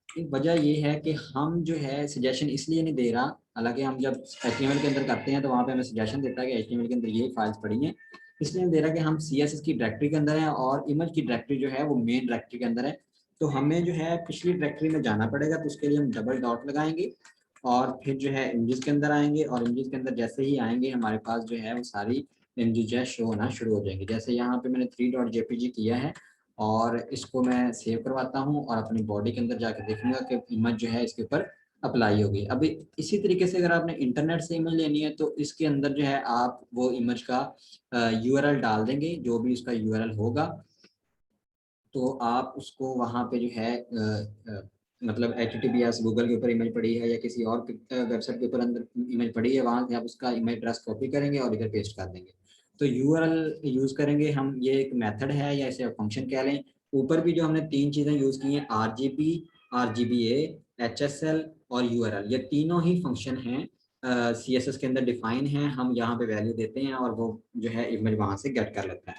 एक वजह ये है कि हम जो है सजेशन इसलिए नहीं दे रहा। हालांकि हम जब HTML के अंदर करते हैं तो वहाँ पे हमें सजेशन देता है कि HTML के अंदर ये फाइल्स पड़ी हैं, इसलिए नहीं दे रहा कि हम CSS की डायरेक्टरी के अंदर है और इमेज की डायरेक्टरी जो है वो मेन डायरेक्टरी के अंदर है। तो हमें जो है पिछली डायरेक्टरी में जाना पड़ेगा। तो उसके लिए हम डबल डॉट लगाएंगे और फिर जो है इमेजेस के अंदर आएंगे, और इमेजेस के अंदर जैसे ही आएंगे हमारे पास जो है वो सारी इमेजेस जो है शो होना शुरू हो जाएंगी। जैसे यहाँ पे मैंने 3.jpg किया है और इसको मैं सेव करवाता हूँ और अपनी बॉडी के अंदर जाकर देखूंगा कि इमेज जो है इसके ऊपर अप्लाई होगी। अभी इसी तरीके से अगर आपने इंटरनेट से इमेज लेनी है तो इसके अंदर जो है आप वो इमेज का यूआरएल डाल देंगे, जो भी उसका यूआरएल होगा। तो आप उसको वहाँ पे जो है मतलब HTTPS गूगल के ऊपर इमेज पड़ी है या किसी और वेबसाइट के ऊपर अंदर इमेज पड़ी है, वहाँ से आप उसका इमेज एड्रेस कॉपी करेंगे और इधर पेस्ट कर देंगे। तो यूआरएल यूज करेंगे हम, ये एक मेथड है या इसे फंक्शन कह लें। ऊपर भी जो हमने 3 चीजें यूज की हैं, RGB, RGBA, HSL और यूआरएल, ये तीनों ही फंक्शन हैं CSS के अंदर डिफाइन है। हम यहाँ पे वैल्यू देते हैं और वो जो है इमेज वहाँ से गेट कर लेता है।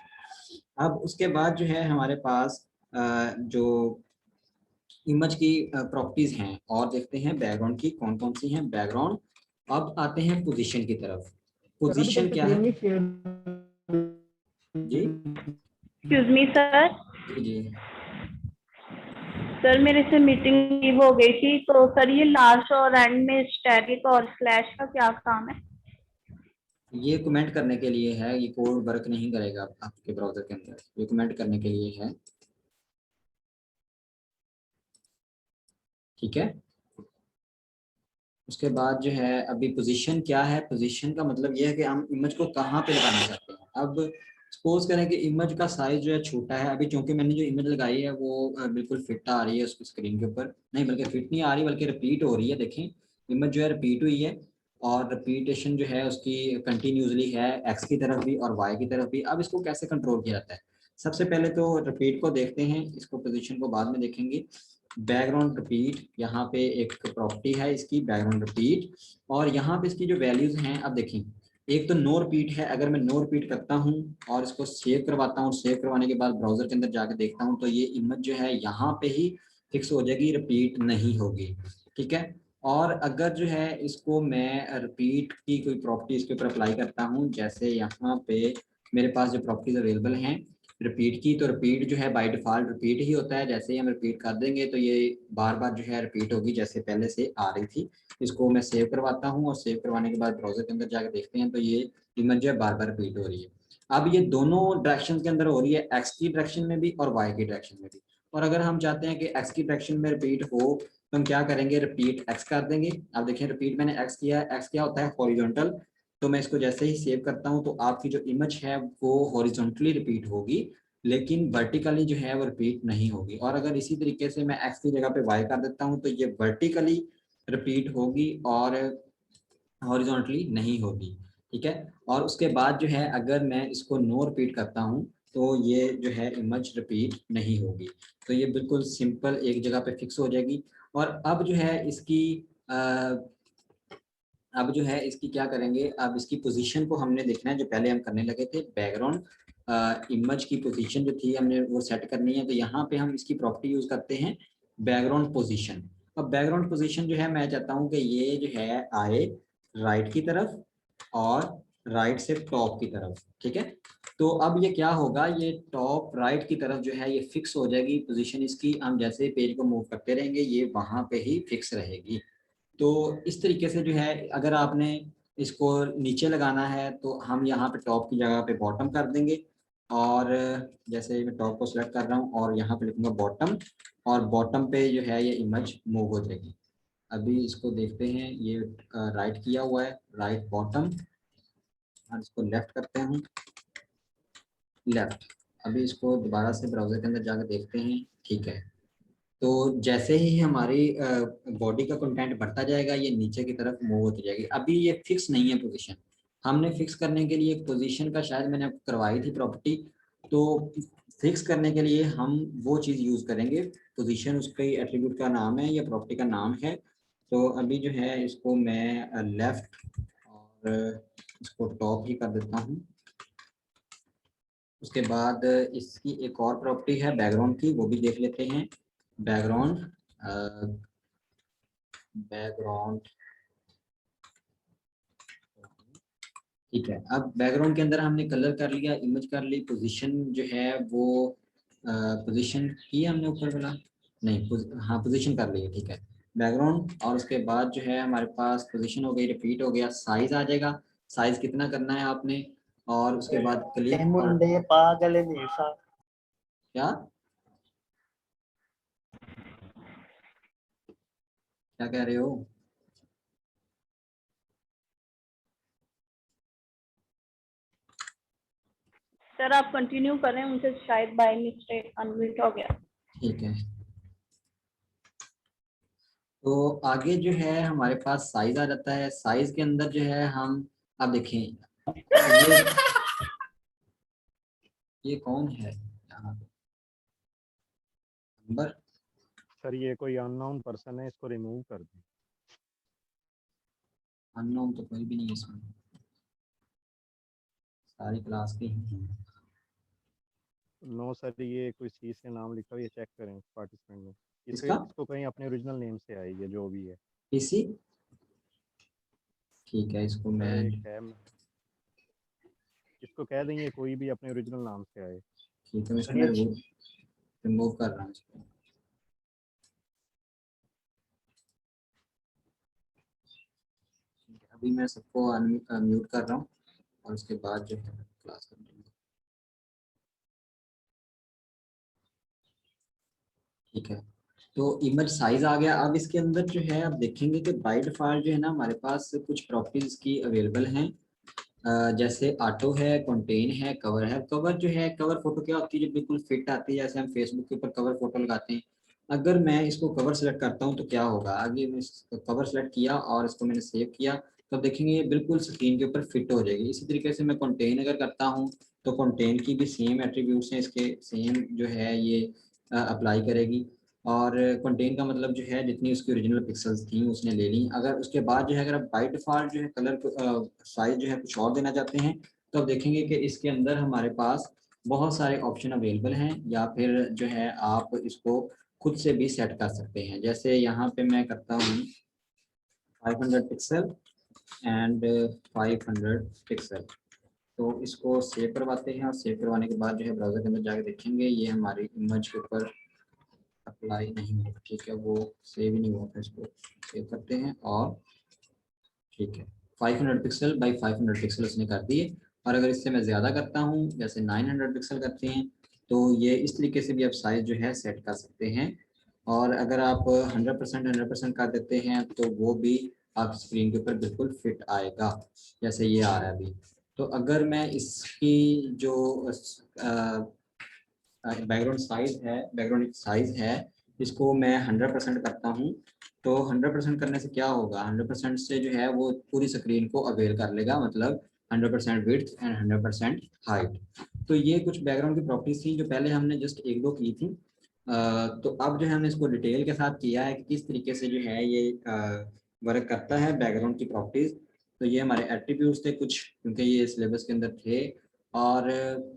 अब उसके बाद जो है हमारे पास जो इमेज की प्रॉपर्टीज हैं और देखते हैं बैकग्राउंड की कौन कौन सी हैं। बैकग्राउंड, अब आते हैं पोजीशन की तरफ। पोजीशन क्या है जी? Excuse me sir. जी जी, सर मेरे से मीटिंग लीव हो गई थी, तो सर ये लास्ट और एंड में स्टैटिक और स्लैश का क्या काम है? ये कमेंट करने के लिए है, ये कोड वर्क नहीं करेगा आपके ब्राउजर के अंदर, ये कमेंट करने के लिए है, ठीक है। उसके बाद जो है अभी पोजीशन क्या है, पोजीशन का मतलब ये है कि हम इमेज को कहाँ पे लगाना चाहते हैं। अब सपोज करें कि इमेज का साइज जो है छोटा है। अभी चूंकि मैंने जो इमेज लगाई है वो बिल्कुल फिट आ रही है उसकी स्क्रीन के ऊपर, नहीं बल्कि फिट नहीं आ रही बल्कि रिपीट हो रही है। देखें इमेज जो है रिपीट हुई है और रिपीटेशन जो है उसकी कंटिन्यूसली है, एक्स की तरफ भी और वाई की तरफ भी। अब इसको कैसे कंट्रोल किया जाता है, सबसे पहले तो रिपीट को देखते हैं, इसको पोजीशन को बाद में देखेंगे। बैकग्राउंड रिपीट, यहाँ पे एक प्रॉपर्टी है इसकी बैकग्राउंड रिपीट, और यहाँ पे इसकी जो वैल्यूज हैं, अब देखें, एक तो नो रिपीट है। अगर मैं नो रिपीट करता हूँ और इसको सेव करवाता हूँ, सेव करवाने के बाद ब्राउजर के अंदर जाकर देखता हूँ, तो ये इमेज जो है यहाँ पे ही फिक्स हो जाएगी, रिपीट नहीं होगी। ठीक है। और अगर जो है इसको मैं रिपीट की कोई प्रॉपर्टी इसके ऊपर अप्लाई करता हूँ, जैसे यहाँ पे मेरे पास जो प्रॉपर्टीज अवेलेबल हैं रिपीट की, तो रिपीट जो है बाय डिफॉल्ट रिपीट ही होता है। जैसे ही हम रिपीट कर देंगे तो ये बार बार जो है रिपीट होगी जैसे पहले से आ रही थी। इसको मैं सेव करवाता हूँ और सेव करवाने के बाद ब्राउजर के अंदर जाकर देखते हैं तो ये इमेज जो है बार बार रिपीट हो रही है। अब ये दोनों डायरेक्शन के अंदर हो रही है, एक्स की डायरेक्शन में भी और वाई की डायरेक्शन में भी। और अगर हम चाहते हैं कि एक्स की डायरेक्शन में रिपीट हो तो हम क्या करेंगे, रिपीट एक्स कर देंगे। अब देखिए रिपीट मैंने एक्स किया, एक्स क्या होता है हॉरिजॉन्टल, तो मैं इसको जैसे ही सेव करता हूँ तो आपकी जो इमेज है वो हॉरिजॉन्टली रिपीट होगी, लेकिन वर्टिकली जो है वो रिपीट नहीं होगी। और अगर इसी तरीके से मैं एक्स की जगह पे वाई कर देता हूँ तो ये वर्टिकली रिपीट होगी और हॉरिजॉन्टली नहीं होगी। ठीक है। और उसके बाद जो है अगर मैं इसको नो रिपीट करता हूँ तो ये जो है इमेज रिपीट नहीं होगी। तो ये बिल्कुल सिंपल एक जगह पे फिक्स हो जाएगी। और अब जो है इसकी अब जो है इसकी क्या करेंगे, अब इसकी पोजीशन को हमने देखना है, जो पहले हम करने लगे थे बैकग्राउंड इमेज की पोजीशन जो थी हमने वो सेट करनी है। तो यहाँ पे हम इसकी प्रॉपर्टी यूज करते हैं बैकग्राउंड पोजीशन। अब बैकग्राउंड पोजीशन जो है मैं चाहता हूँ कि ये जो है आए राइट की तरफ और राइट से टॉप की तरफ। ठीक है। तो अब ये क्या होगा, ये टॉप राइट की तरफ जो है ये फिक्स हो जाएगी पोजीशन इसकी। हम जैसे पेज को मूव करते रहेंगे ये वहां पे ही फिक्स रहेगी। तो इस तरीके से जो है अगर आपने इसको नीचे लगाना है तो हम यहाँ पे टॉप की जगह पे बॉटम कर देंगे। और जैसे मैं टॉप को सिलेक्ट कर रहा हूँ और यहाँ पे लिखूंगा बॉटम, और बॉटम पे जो है ये इमेज मूव हो जाएगी। अभी इसको देखते हैं, ये राइट किया हुआ है, राइट बॉटम, और इसको लेफ्ट करते हैं, लेफ्ट। अभी इसको दोबारा से ब्राउजर के अंदर जाकर देखते हैं। ठीक है। तो जैसे ही हमारी बॉडी का कंटेंट बढ़ता जाएगा ये नीचे की तरफ मूव होती जाएगी। अभी ये फिक्स नहीं है पोजीशन, हमने फिक्स करने के लिए पोजीशन का शायद मैंने आपको करवाई थी प्रॉपर्टी, तो फिक्स करने के लिए हम वो चीज़ यूज करेंगे। पोजीशन उसके एट्रीब्यूट का नाम है या प्रॉपर्टी का नाम है। तो अभी जो है इसको मैं लेफ्ट और इसको टॉप ही कर देता हूँ। उसके बाद इसकी एक और प्रॉपर्टी है बैकग्राउंड की, वो भी देख लेते हैं। बैकग्राउंड बैकग्राउंड ठीक है। अब बैकग्राउंड के अंदर हमने कलर कर लिया, इमेज कर ली, पोजीशन जो है वो पोजीशन की हमने ऊपर वाला नहीं हाँ पोजीशन कर ली है। ठीक है। बैकग्राउंड और उसके बाद जो है हमारे पास पोजीशन हो गई, रिपीट हो गया, साइज आ जाएगा। साइज कितना करना है आपने, और उसके बाद क्लिक और मुंडे पागल नहीं सा क्या क्या कह रहे हो। सर आप कंटिन्यू करें, मुझे शायद बाय मिस्टेक अनम्यूट हो गया। ठीक है। तो आगे जो है हमारे पास साइज आ जाता है। साइज के अंदर जो है हम अब देखें ये कौन है यहाँ पे नंबर, सर ये कोई अननोन पर्सन है, इसको रिमूव कर दें। अननोन तो कोई भी नहीं है इसमें, सारी क्लास के ही हैं। नो सर ये कोई चीज़ से नाम लिखा हुआ, ये चेक करें पार्टिसिपेंट में। इसका इसको कहीं अपने ओरिजिनल नेम से आए, ये जो भी है। पीसी ठीक है। इसको सर मैं एक है, इसको कह देंगे कोई भी अपने ओरिजिनल नाम से आए। ठीक है, इसको मैं रिमूव कर रहा हूँ इसको। अभी मैं सबको म्यूट कर रहा हूँ और उसके बाद जो है क्लास कर दूँगा। ठीक है। तो इमेज साइज आ गया। अब इसके अंदर जो है आप देखेंगे कि बाय डिफॉल्ट जो है ना हमारे पास कुछ प्रॉपर्टीज की अवेलेबल हैं। जैसे ऑटो है, कंटेन है, कवर है। कवर जो है, कवर फोटो क्या होती है, जो बिल्कुल फिट आती है, जैसे हम फेसबुक के ऊपर कवर फोटो लगाते हैं। अगर मैं इसको कवर सेलेक्ट करता हूँ तो क्या होगा, आगे मैं कवर सेलेक्ट किया और इसको मैंने सेव किया, तो देखेंगे ये बिल्कुल स्क्रीन के ऊपर फिट हो जाएगी। इसी तरीके से मैं कंटेन अगर करता हूँ तो कंटेन की भी सेम एट्रीब्यूट्स हैं, इसके सेम जो है ये अप्लाई करेगी। और कंटेन का मतलब जो है जितनी उसकी ओरिजिनल पिक्सल्स थी उसने ले ली। अगर उसके बाद जो है अगर आप बाय डिफॉल्ट जो है कलर साइज जो है कुछ और देना चाहते हैं तो आप देखेंगे कि इसके अंदर हमारे पास बहुत सारे ऑप्शन अवेलेबल हैं, या फिर जो है आप इसको खुद से भी सेट कर सकते हैं। जैसे यहाँ पे मैं करता हूँ 500 पिक्सल एंड 500 पिक्सल, तो इसको सेव करवाते हैं। और सेव करवाने के बाद जो है ब्राउजर के अंदर जाके देखेंगे ये हमारी इमेज के ऊपर अप्लाई नहीं होगा, ठीक है, वो सेव ही नहीं हुआ था। इसको सेव करते हैं और ठीक है 500 पिक्सल बाई 500 पिक्सल उसने कर दिए। और अगर इससे मैं ज़्यादा करता हूँ जैसे 900 पिक्सल करते हैं तो ये इस तरीके से भी आप साइज जो है सेट कर सकते हैं। और अगर आप 100% कर देते हैं तो वो भी आप स्क्रीन के ऊपर बिल्कुल फिट आएगा जैसे ये आ रहा है अभी। तो अगर मैं इसकी जो बैकग्राउंड साइज है इसको मैं 100% करता हूँ तो 100% करने से क्या होगा, 100% से जो है वो पूरी स्क्रीन को अवेल कर लेगा, मतलब 100% विड्थ एंड 100% हाइट। तो ये कुछ बैकग्राउंड की प्रॉपर्टीज थी जो पहले हमने जस्ट एक दो की थी। तो अब जो है हमने इसको डिटेल के साथ किया है कि किस तरीके से जो है ये वर्क करता है बैकग्राउंड की प्रॉपर्टीज। तो ये हमारे एट्रीब्यूट्स थे कुछ, क्योंकि ये सिलेबस के अंदर थे। और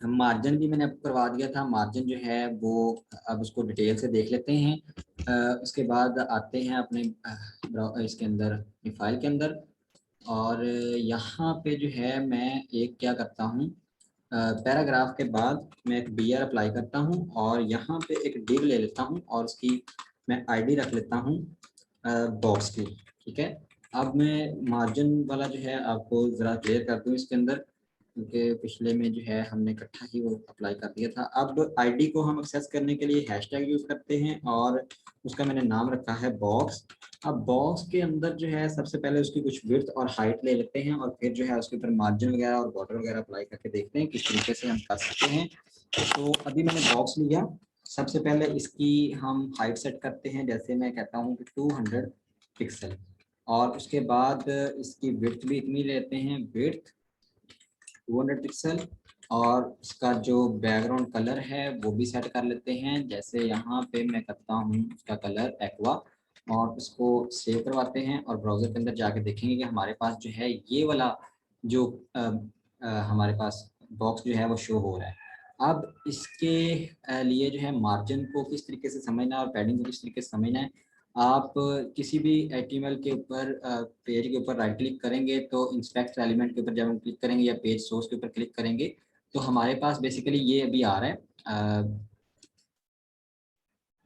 मार्जिन भी मैंने आपको करवा दिया था। मार्जिन जो है वो अब उसको डिटेल से देख लेते हैं। उसके बाद आते हैं अपने इसके अंदर अपनी फाइल के अंदर। और यहाँ पे जो है मैं एक क्या करता हूँ, पैराग्राफ के बाद मैं एक BR अप्लाई करता हूँ और यहाँ पे एक डिव ले लेता हूँ और उसकी मैं ID रख लेता हूँ बॉक्स की, ठीक है। अब मैं मार्जिन वाला जो है आपको ज़रा क्लियर कर दूँ इसके अंदर, क्योंकि पिछले में जो है हमने इकट्ठा ही वो अप्लाई कर दिया था। अब ID को हम एक्सेस करने के लिए हैशटैग यूज़ करते हैं और उसका मैंने नाम रखा है बॉक्स। अब बॉक्स के अंदर जो है सबसे पहले उसकी कुछ विड्थ और हाइट ले लेते हैं और फिर जो है उसके ऊपर मार्जिन वगैरह और बॉर्डर वगैरह अप्लाई करके देखते हैं किस तरीके से हम कर सकते हैं। तो अभी मैंने बॉक्स लिया, सबसे पहले इसकी हम हाइट सेट करते हैं। जैसे मैं कहता हूँ कि 200 पिक्सल, और उसके बाद इसकी विड्थ भी इतनी लेते हैं, विड्थ 200 पिक्सल। और इसका जो बैकग्राउंड कलर है वो भी सेट कर लेते हैं। जैसे यहाँ पे मैं करता हूँ उसका कलर एक्वा, और उसको सेव करवाते हैं और ब्राउजर के अंदर जाके देखेंगे कि हमारे पास जो है ये वाला जो हमारे पास बॉक्स जो है वो शो हो रहा है। अब इसके लिए जो है मार्जिन को किस तरीके से समझना है और पैडिंग को किस तरीके से समझना है, आप किसी भी HTML के ऊपर पेज के ऊपर राइट क्लिक करेंगे तो इंस्पेक्ट एलिमेंट के ऊपर जब हम क्लिक करेंगे या पेज सोर्स के ऊपर क्लिक करेंगे तो हमारे पास बेसिकली ये अभी आ रहा है।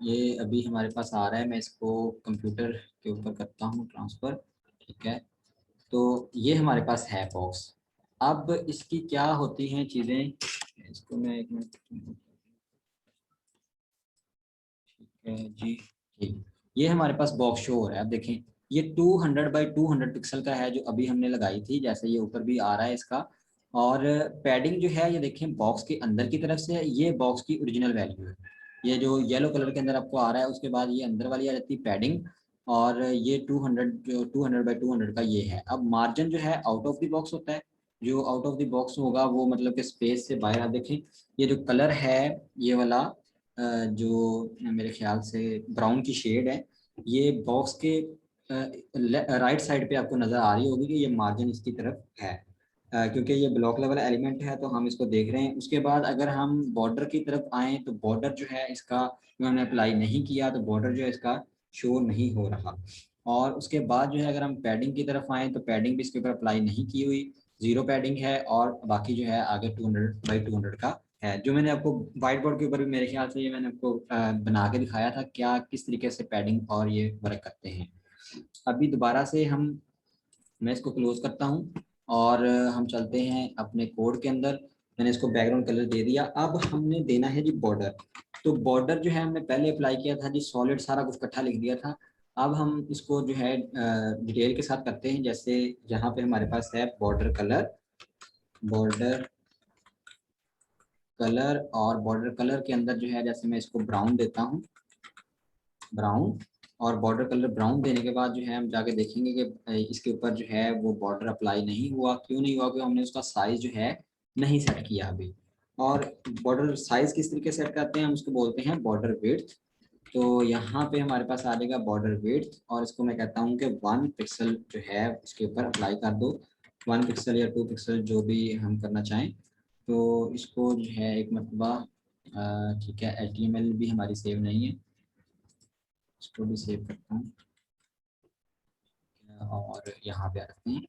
ये अभी हमारे पास आ रहा है, मैं इसको कंप्यूटर के ऊपर करता हूँ ट्रांसफ़र, ठीक है। तो ये हमारे पास है बॉक्स। अब इसकी क्या होती हैं चीज़ें, इसको मैं एक मिनट, ठीक है जी, ठीक। ये हमारे पास बॉक्स शो हो रहा है। अब देखें ये 200 बाई 200 पिक्सल का है जो अभी हमने लगाई थी, जैसे ये ऊपर भी आ रहा है इसका। और पैडिंग जो है ये देखें बॉक्स के अंदर की तरफ से है, ये बॉक्स की ओरिजिनल वैल्यू है। ये जो येलो कलर के अंदर आपको आ रहा है उसके बाद ये अंदर वाली आ जाती है पैडिंग, और ये 200 जो 200 बाई 200 का ये है। अब मार्जिन जो है आउट ऑफ द बॉक्स होता है, जो आउट ऑफ द बॉक्स होगा वो मतलब कि स्पेस से बाहर। आप देखें ये जो कलर है ये वाला जो मेरे ख्याल से ब्राउन की शेड है, ये बॉक्स के राइट साइड पे आपको नज़र आ रही होगी कि ये मार्जिन इसकी तरफ है, क्योंकि ये ब्लॉक लेवल एलिमेंट है तो हम इसको देख रहे हैं। उसके बाद अगर हम बॉर्डर की तरफ आएँ तो बॉर्डर जो है इसका हमने अप्लाई नहीं किया तो बॉर्डर जो है इसका शो नहीं हो रहा। और उसके बाद जो है अगर हम पैडिंग की तरफ आएँ तो पैडिंग भी इसके ऊपर अप्लाई नहीं की हुई, ज़ीरो पैडिंग है। और बाकी जो है आगे 200 बाई 200 का है, जो मैंने आपको व्हाइट बोर्ड के ऊपर भी मेरे ख्याल से ये मैंने आपको बना के दिखाया था क्या किस तरीके से पैडिंग और ये वर्क करते हैं। अभी दोबारा से मैं इसको क्लोज करता हूँ और हम चलते हैं अपने कोड के अंदर। मैंने इसको बैकग्राउंड कलर दे दिया। अब हमने देना है जी बॉर्डर। तो बॉर्डर जो है हमने पहले अप्लाई किया था जी, सॉलिड सारा कुछ इकट्ठा लिख दिया था। अब हम इसको जो है डिटेल के साथ करते हैं। जैसे यहाँ पे हमारे पास है बॉर्डर कलर, और बॉर्डर कलर के अंदर जो है जैसे मैं इसको ब्राउन देता हूँ, ब्राउन। और बॉर्डर कलर ब्राउन देने के बाद जो है हम जाके देखेंगे कि इसके ऊपर जो है वो बॉर्डर अप्लाई नहीं हुआ। क्यों नहीं हुआ? क्योंकि हमने उसका साइज जो है नहीं सेट किया अभी। और बॉर्डर साइज किस तरीके सेट करते हैं? हम उसको बोलते हैं बॉर्डर विड्थ। तो यहाँ पे हमारे पास आ जाएगा बॉर्डर विड्थ, और इसको मैं कहता हूँ कि 1 पिक्सल जो है उसके ऊपर अप्लाई कर दो। 1 पिक्सल या 2 पिक्सल जो भी हम करना चाहें। तो इसको जो है एक मरतबा ठीक है, HTML भी हमारी सेव नहीं है, इसको भी सेव करता हूँ और यहाँ पे रखते हैं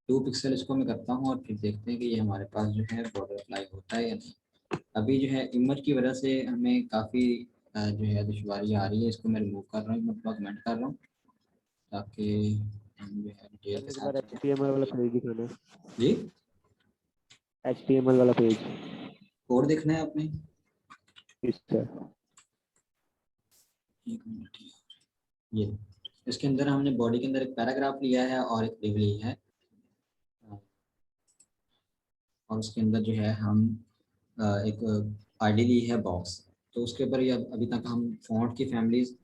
2 पिक्सल। इसको मैं करता हूँ और फिर देखते हैं कि ये हमारे पास जो है बॉर्डर अप्लाई होता है या नहीं। अभी जो है इमेज की वजह से हमें काफ़ी जो है दुश्वारी आ रही है। इसको मैं रिमूव कर रहा हूँ, मतलब कमेंट कर रहा हूँ, ताकि हम जो है डिटेल के एक साथ बार HTML वाला पेज दिखाना, जी HTML वाला पेज कोड देखना है आपने। इससे। एक मिनट, ये इसके अंदर हमने बॉडी के अंदर एक पैराग्राफ लिया है और एक div ली है, और उसके अंदर जो है हम एक आईडी ली है बॉक्स। तो उसके ऊपर ये अभी तक हम फॉन्ट की फैमिलीज,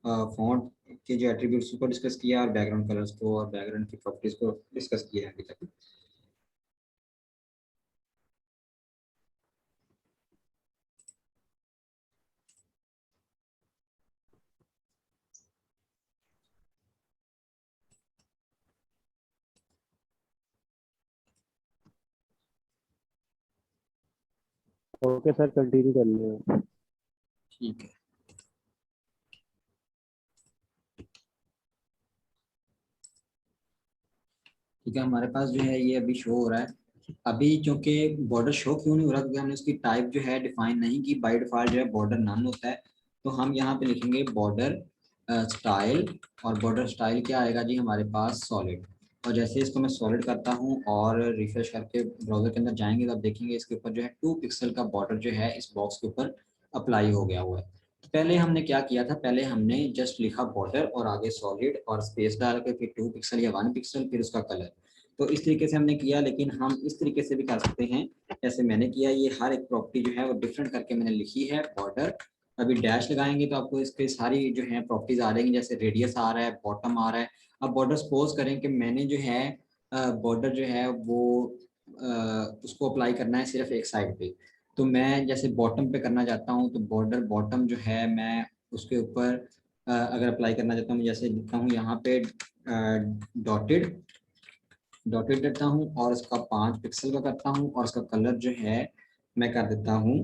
फॉन्ट के जो एट्रीब्यूट्स को डिस्कस किया और बैकग्राउंड कलर्स को और बैकग्राउंड की प्रॉपर्टीज को डिस्कस किया है अभी तक। ओके सर, कंटिन्यू कर लिया। ठीक है, ठीक है, हमारे पास जो है ये अभी शो हो रहा है। अभी क्योंकि बॉर्डर शो क्यों नहीं हो रहा? क्योंकि हमने उसकी टाइप जो है डिफाइन नहीं की। बाय डिफॉल्ट जो है बॉर्डर नन होता है। तो हम यहाँ पे लिखेंगे बॉर्डर स्टाइल, और बॉर्डर स्टाइल क्या आएगा जी हमारे पास? सॉलिड। और जैसे इसको मैं सॉलिड करता हूँ और रिफ्रेश करके ब्राउजर के अंदर जाएंगे तो आप देखेंगे इसके ऊपर जो है 2 पिक्सल का बॉर्डर जो है इस बॉक्स के ऊपर अप्लाई हो गया हुआ है। तो पहले हमने क्या किया था? पहले हमने जस्ट लिखा बॉर्डर और आगे सॉलिड और स्पेस डाल के फिर 2 पिक्सल या 1 पिक्सल फिर उसका कलर। तो इस तरीके से हमने किया, लेकिन हम इस तरीके से भी कर सकते हैं जैसे मैंने किया। ये हर एक प्रॉपर्टी जो है वो डिफरेंट करके मैंने लिखी है बॉर्डर। अभी डैश लगाएंगे तो आपको इसके सारी जो है प्रॉपर्टीज आ जाएंगी, जैसे रेडियस आ रहा है, बॉटम आ रहा है। अब बॉर्डर सपोज करें कि मैंने जो है बॉर्डर जो है वो उसको अप्लाई करना है सिर्फ एक साइड पे। तो मैं जैसे बॉटम पे करना चाहता हूँ, तो बॉर्डर बॉटम जो है मैं उसके ऊपर अगर अप्लाई करना चाहता हूँ, जैसे लिखता हूँ यहाँ पे डॉटेड डॉटेड देता हूँ और इसका 5 पिक्सल का करता हूँ, और इसका कलर जो है मैं कर देता हूँ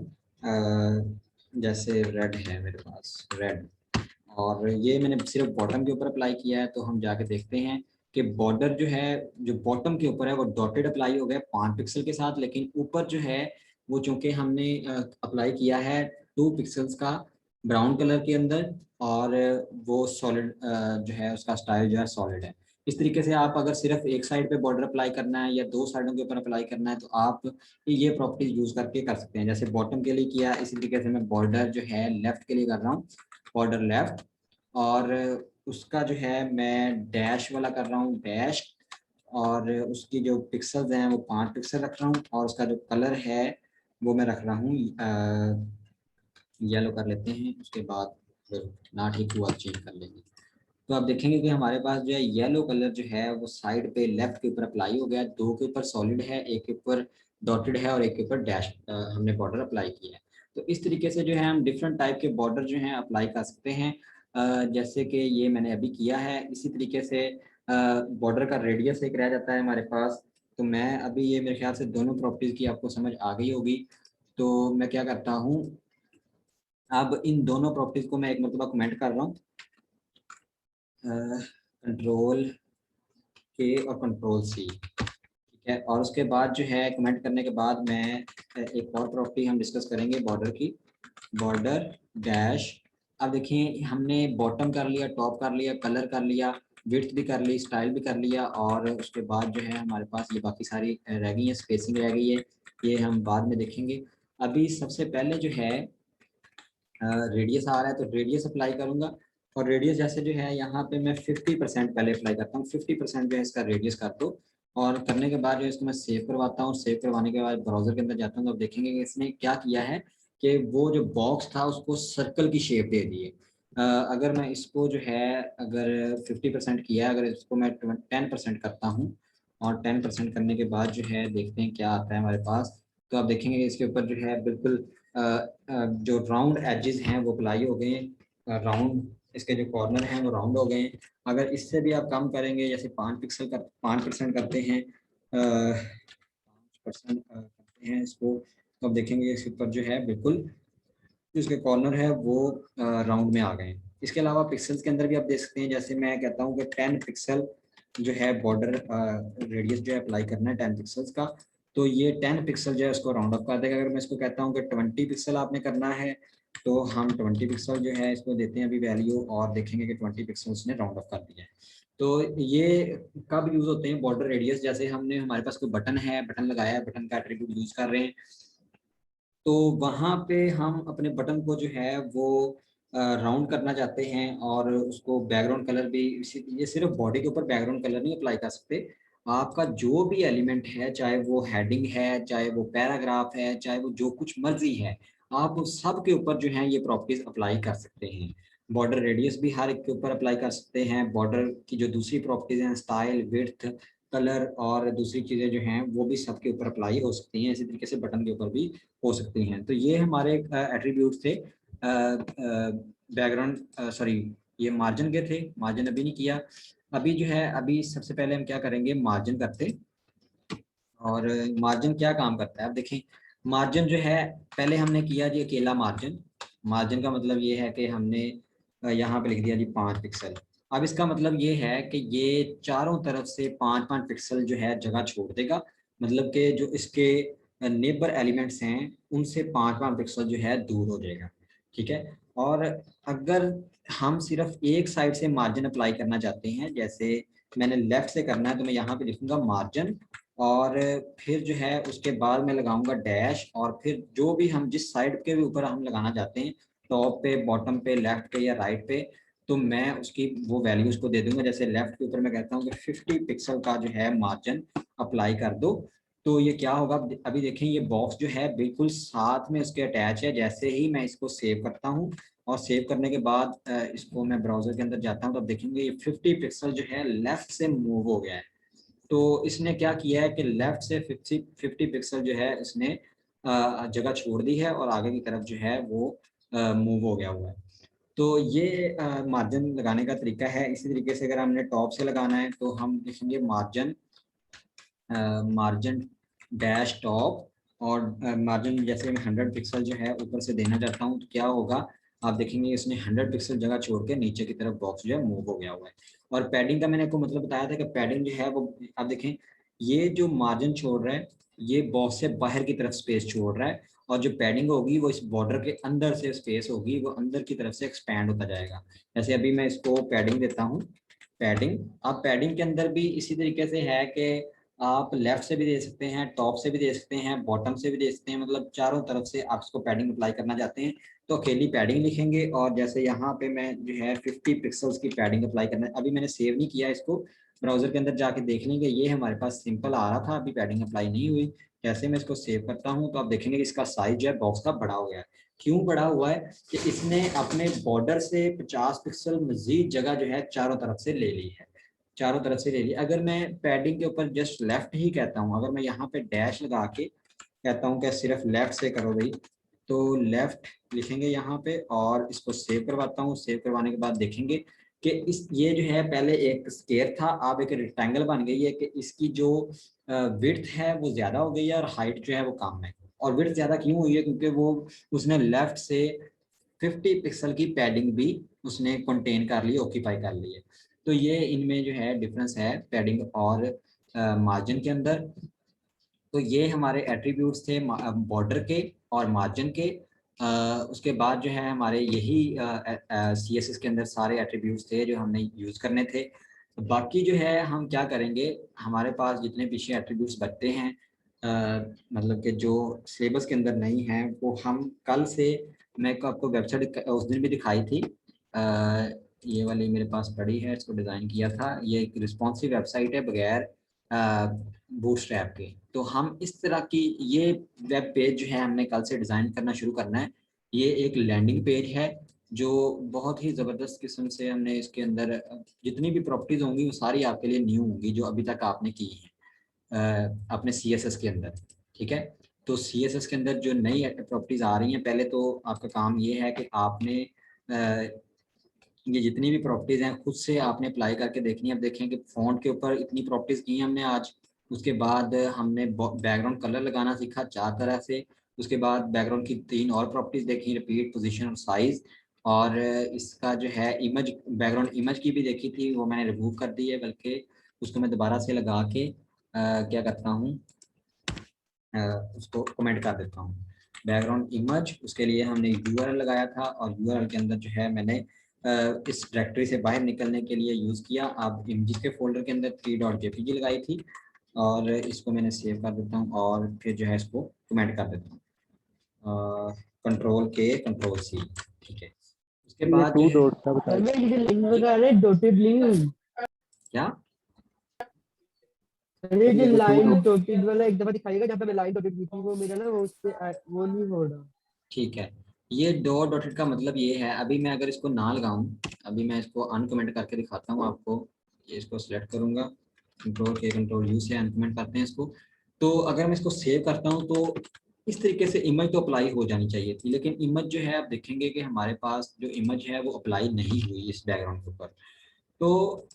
जैसे रेड है मेरे पास, रेड। और ये मैंने सिर्फ बॉटम के ऊपर अप्लाई किया है। तो हम जाके देखते हैं कि बॉर्डर जो है जो बॉटम के ऊपर है वो डॉटेड अप्लाई हो गया 5 पिक्सल के साथ, लेकिन ऊपर जो है वो चूंकि हमने अप्लाई किया है 2 पिक्सल्स का ब्राउन कलर के अंदर, और वो सॉलिड जो है उसका स्टाइल जो है सॉलिड है। इस तरीके से आप अगर सिर्फ एक साइड पे बॉर्डर अप्लाई करना है या 2 साइडों के ऊपर अप्लाई करना है तो आप ये प्रॉपर्टीज यूज करके कर सकते हैं। जैसे बॉटम के लिए किया, इसी तरीके से मैं बॉर्डर जो है लेफ्ट के लिए कर रहा हूँ, बॉर्डर लेफ्ट। और उसका जो है मैं डैश वाला कर रहा हूँ, डैश। और उसकी जो पिक्सल्स हैं वो 5 पिक्सल रख रहा हूँ, और उसका जो कलर है वो मैं रख रहा हूँ येलो कर लेते हैं। उसके बाद फिर ना ठीक हुआ चेंज कर लेंगे। तो आप देखेंगे कि हमारे पास जो है येलो कलर जो है वो साइड पे लेफ्ट के ऊपर अप्लाई हो गया। 2 के ऊपर सॉलिड है, एक के ऊपर डॉटेड है और एक के ऊपर डैश हमने बॉर्डर अप्लाई किया है। तो इस तरीके से जो है हम डिफरेंट टाइप के बॉर्डर जो हैं अप्लाई कर सकते हैं। जैसे कि ये मैंने अभी किया है। इसी तरीके से बॉर्डर का रेडियस एक रह जाता है हमारे पास। तो मैं अभी ये मेरे ख्याल से दोनों प्रॉपर्टीज की आपको समझ आ गई होगी। तो मैं क्या करता हूँ, अब इन दोनों प्रॉपर्टीज को मैं एक मरतबा कमेंट कर रहा हूँ, कंट्रोल के और कंट्रोल सी, ठीक है। और उसके बाद जो है कमेंट करने के बाद मैं एक और प्रॉपर्टी हम डिस्कस करेंगे बॉर्डर की, बॉर्डर डैश। अब देखिए हमने बॉटम कर लिया, टॉप कर लिया, कलर कर लिया, विड्थ भी कर ली, स्टाइल भी कर लिया, और उसके बाद जो है हमारे पास ये बाकी सारी रह गई है, स्पेसिंग रह गई है, ये हम बाद में देखेंगे। अभी सबसे पहले जो है रेडियस आ रहा है तो रेडियस अप्लाई करूंगा। और रेडियस जैसे जो है यहाँ पे मैं 50% पहले अप्लाई करता हूँ। 50% जो है इसका रेडियस कर दो, और करने के बाद जो है इसको मैं सेव करवाता हूँ। सेव करवाने के बाद ब्राउजर के अंदर जाता हूँ तो आप देखेंगे कि इसने क्या किया है कि वो जो बॉक्स था उसको सर्कल की शेप दे दी है। अगर मैं इसको जो है अगर 50% किया, अगर इसको मैं 10% करता हूँ और 10% करने के बाद जो है देखते हैं क्या आता है हमारे पास। तो आप देखेंगे इसके ऊपर जो है बिल्कुल जो राउंड एजेस हैं वो अप्लाई हो गए हैं, राउंड इसके जो कॉर्नर हैं वो राउंड हो गए हैं। अगर इससे भी आप कम करेंगे, जैसे 5% करते हैं, 5% करते हैं इसको, तो आप देखेंगे इसके ऊपर जो है बिल्कुल जिसके कॉर्नर है वो राउंड में आ गए हैं। इसके अलावा पिक्सल्स के अंदर भी आप देख सकते हैं, जैसे मैं कहता हूँ कि 10 पिक्सल जो है बॉर्डर रेडियस जो है अप्लाई करना है 10 पिक्सल्स का, तो ये 10 पिक्सल जो है उसको राउंड अप कर देगा। अगर मैं इसको कहता हूँ कि 20 पिक्सल आपने करना है, तो हम 20 पिक्सल जो है इसको देते हैं अभी वैल्यू, और देखेंगे कि 20 पिक्सल उसने राउंड अप कर दिया है। तो ये कब यूज होते हैं बॉर्डर रेडियस, जैसे हमने हमारे पास कोई बटन है, बटन लगाया है, बटन का एट्रीब्यूट यूज कर रहे हैं, तो वहाँ पे हम अपने बटन को जो है वो राउंड करना चाहते हैं, और उसको बैकग्राउंड कलर भी ये सिर्फ बॉडी के ऊपर बैकग्राउंड कलर नहीं अप्लाई कर सकते, आपका जो भी एलिमेंट है, चाहे वो हेडिंग है, चाहे वो पैराग्राफ है, चाहे वो जो कुछ मर्जी है, आप उस सब के ऊपर जो है ये प्रॉपर्टीज अप्लाई कर सकते हैं। बॉर्डर रेडियस भी हर एक के ऊपर अप्लाई कर सकते हैं। बॉर्डर की जो दूसरी प्रॉपर्टीज हैं, स्टाइल, विड्थ, कलर और दूसरी चीज़ें जो हैं वो भी सबके ऊपर अप्लाई हो सकती हैं। इसी तरीके से बटन के ऊपर भी हो सकती हैं। तो ये हमारे एट्रीब्यूट थे बैकग्राउंड, सॉरी ये मार्जिन के थे, मार्जिन अभी नहीं किया। अभी जो है अभी सबसे पहले हम क्या करेंगे, मार्जिन करते। और मार्जिन क्या काम करता है, अब देखें मार्जिन जो है पहले हमने किया जी अकेला मार्जिन। मार्जिन का मतलब ये है कि हमने यहाँ पे लिख दिया जी 5 पिक्सल। अब इसका मतलब ये है कि ये चारों तरफ से 5-5 पिक्सल जो है जगह छोड़ देगा, मतलब कि जो इसके नेबर एलिमेंट्स हैं उनसे 5-5 पिक्सल जो है दूर हो जाएगा। ठीक है। और अगर हम सिर्फ एक साइड से मार्जिन अप्लाई करना चाहते हैं, जैसे मैंने लेफ्ट से करना है, तो मैं यहाँ पे लिखूंगा मार्जिन, और फिर जो है उसके बाद मैं लगाऊंगा डैश, और फिर जो भी हम जिस साइड के भी ऊपर हम लगाना चाहते हैं, टॉप पे, बॉटम पे, लेफ्ट पे या राइट पे, तो मैं उसकी वो वैल्यूज को दे दूंगा। जैसे लेफ्ट के ऊपर मैं कहता हूँ कि 50 पिक्सल का जो है मार्जिन अप्लाई कर दो, तो ये क्या होगा, अभी देखें ये बॉक्स जो है बिल्कुल साथ में उसके अटैच है। जैसे ही मैं इसको सेव करता हूँ, और सेव करने के बाद इसको मैं ब्राउजर के अंदर जाता हूँ, तो अब देखेंगे ये 50 पिक्सल जो है लेफ्ट से मूव हो गया है। तो इसने क्या किया है कि लेफ्ट से 50 पिक्सल जो है इसने जगह छोड़ दी है, और आगे की तरफ जो है वो मूव हो गया हुआ है। तो ये मार्जिन लगाने का तरीका है। इसी तरीके से अगर हमने टॉप से लगाना है, तो हम लिखेंगे मार्जिन, मार्जिन डैश टॉप, और मार्जिन जैसे मैं 100 पिक्सल जो है ऊपर से देना चाहता हूँ, तो क्या होगा, आप देखेंगे इसने 100 पिक्सल जगह छोड़ के नीचे की तरफ बॉक्स जो है मूव हो गया हुआ है। और पैडिंग का मैंने आपको मतलब बताया था कि पैडिंग जो है वो आप देखें, ये जो मार्जिन छोड़ रहा है ये बॉक्स से बाहर की तरफ स्पेस छोड़ रहा है, और जो पैडिंग होगी वो इस बॉर्डर के अंदर से स्पेस होगी, वो अंदर की तरफ से एक्सपैंड होता जाएगा। जैसे अभी मैं इसको पैडिंग देता हूँ, पैडिंग। अब पैडिंग के अंदर भी इसी तरीके से है कि आप लेफ्ट से भी दे सकते हैं, टॉप से भी दे सकते हैं, बॉटम से भी दे सकते हैं, मतलब चारों तरफ से आप इसको पैडिंग अप्लाई करना चाहते हैं तो अकेली पैडिंग लिखेंगे। और जैसे यहाँ पे मैं जो है 50 पिक्सल्स की पैडिंग अप्लाई करना है, अभी मैंने सेव नहीं किया इसको, ब्राउजर के अंदर जाके देख लेंगे, ये हमारे पास सिंपल आ रहा था, अभी पैडिंग अप्लाई नहीं हुई। जैसे मैं इसको सेव करता हूँ, तो आप देखेंगे कि इसका साइज जो है बॉक्स का बड़ा हो गया है। क्यों बड़ा हुआ है, कि इसने अपने बॉर्डर से 50 पिक्सल मजीद जगह जो है चारों तरफ से ले ली है, चारों तरफ से ले ली। अगर मैं पैडिंग के ऊपर जस्ट लेफ्ट ही कहता हूँ, अगर मैं यहाँ पे डैश लगा के कहता हूँ कि सिर्फ लेफ्ट से करो भाई, तो लेफ्ट लिखेंगे यहाँ पे, और इसको सेव करवाता हूँ। सेव करवाने के बाद देखेंगे कि इस ये जो है पहले एक स्क्वायर था, अब एक रेक्टेंगल बन गई है, कि इसकी जो विड्थ है वो ज्यादा हो गई है और हाइट जो है वो कम है। और विड्थ ज्यादा क्यों हुई है, क्योंकि वो उसने लेफ्ट से 50 पिक्सल की पैडिंग भी उसने कंटेन कर ली, ऑक्यूपाई कर ली है। तो ये इनमें जो है डिफरेंस है पैडिंग और मार्जिन के अंदर। तो ये हमारे एट्रीब्यूट्स थे बॉर्डर के और मार्जिन के। उसके बाद जो है हमारे यही CSS के अंदर सारे एट्रीब्यूट्स थे जो हमने यूज़ करने थे। बाकी जो है हम क्या करेंगे, हमारे पास जितने पीछे एट्रीब्यूट्स बचते हैं, मतलब कि जो सिलेबस के अंदर नहीं हैं, वो हम कल से, मैं आपको वेबसाइट उस दिन भी दिखाई थी, ये वाली मेरे पास पड़ी है, इसको डिज़ाइन किया था। ये एक रिस्पॉन्सिव वेबसाइट है बगैर बूटस्ट्रैप के। तो हम इस तरह की ये वेब पेज जो है हमने कल से डिज़ाइन करना शुरू करना है। ये एक लैंडिंग पेज है, जो बहुत ही ज़बरदस्त किस्म से हमने इसके अंदर जितनी भी प्रॉपर्टीज़ होंगी वो सारी आपके लिए न्यू होंगी जो अभी तक आपने की हैं अपने CSS के अंदर। ठीक है, तो CSS के अंदर जो नई प्रॉपर्टीज़ आ रही हैं, पहले तो आपका काम ये है कि आपने ये जितनी भी प्रॉपर्टीज़ हैं खुद से आपने अप्लाई करके देखनी है। अब देखें कि फ़ॉन्ट के ऊपर इतनी प्रॉपर्टीज़ की हैं हमने आज। उसके बाद हमने बैकग्राउंड कलर लगाना सीखा 4 तरह से। उसके बाद बैकग्राउंड की 3 और प्रॉपर्टीज़ देखी, रिपीट, पोजीशन और साइज़। और इसका जो है इमेज, बैकग्राउंड इमेज की भी देखी थी, वो मैंने रिमूव कर दी है, बल्कि उसको मैं दोबारा से लगा के क्या करता हूँ, उसको कमेंट कर देता हूँ। बैकग्राउंड इमेज, उसके लिए हमने URL लगाया था और URL के अंदर जो है मैंने इस डायरेक्टरी से बाहर निकलने के लिए यूज़ किया। अब इमेजेस के फोल्डर के अंदर 3.jpg लगाई थी और इसको मैंने सेव कर देता हूँ और फिर जो है इसको कमेंट कर देता हूँ, Ctrl+K Ctrl+C। ठीक है, उसके बाद जो है क्या, अरे जो ये लाइन डॉटेड वाला एक दफा दिखाएगा जहाँ पे लाइन डॉटेड की थी वो मेरा ना वो उससे वो नहीं हो रहा। ठीक है, ये डॉट डॉटेड का मतलब ये है, अभी मैं अगर इसको ना लगाऊं, अभी मैं इसको अनकमेंट करके दिखाता हूँ आपको। ये इसको सिलेक्ट करूंगा, Ctrl+K Ctrl+U से अनकमेंट करते हैं इसको। तो अगर मैं इसको सेव करता हूँ तो इस तरीके से इमेज तो अप्लाई हो जानी चाहिए थी, लेकिन इमेज जो है आप देखेंगे कि हमारे पास जो इमेज है वो अप्लाई नहीं हुई इस बैकग्राउंड के ऊपर। तो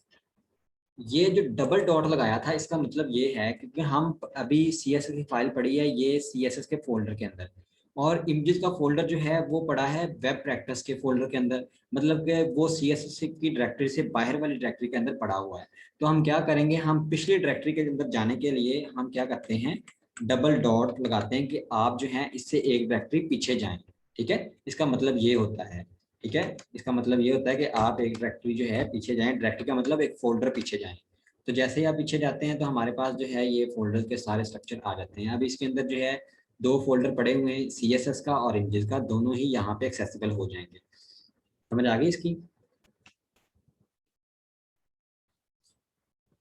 ये जो डबल डॉट लगाया था इसका मतलब ये है क्योंकि हम अभी CSS की फाइल पड़ी है ये CSS के फोल्डर के अंदर, और इमेजेस का फोल्डर जो है वो पड़ा है वेब प्रैक्टिस के फोल्डर के अंदर, मतलब कि वो CSS की डायरेक्टरी से बाहर वाली डायरेक्टरी के अंदर पड़ा हुआ है। तो हम क्या करेंगे, हम पिछली डायरेक्टरी के अंदर जाने के लिए हम क्या करते हैं, डबल डॉट लगाते हैं कि आप जो है इससे एक डायरेक्टरी पीछे जाएं। ठीक है, इसका मतलब ये होता है। ठीक है, इसका मतलब ये होता है कि आप एक डायरेक्टरी जो है पीछे जाएं, डायरेक्टरी का मतलब एक फोल्डर पीछे जाएं। तो जैसे ही आप पीछे जाते हैं तो हमारे पास जो है ये फोल्डर के सारे स्ट्रक्चर आ जाते हैं। अब इसके अंदर जो है 2 फोल्डर पड़े हुए हैं, CSS का और इमेजेस का, दोनों ही यहाँ पे एक्सेसिबल हो जाएंगे। समझ आ गई इसकी?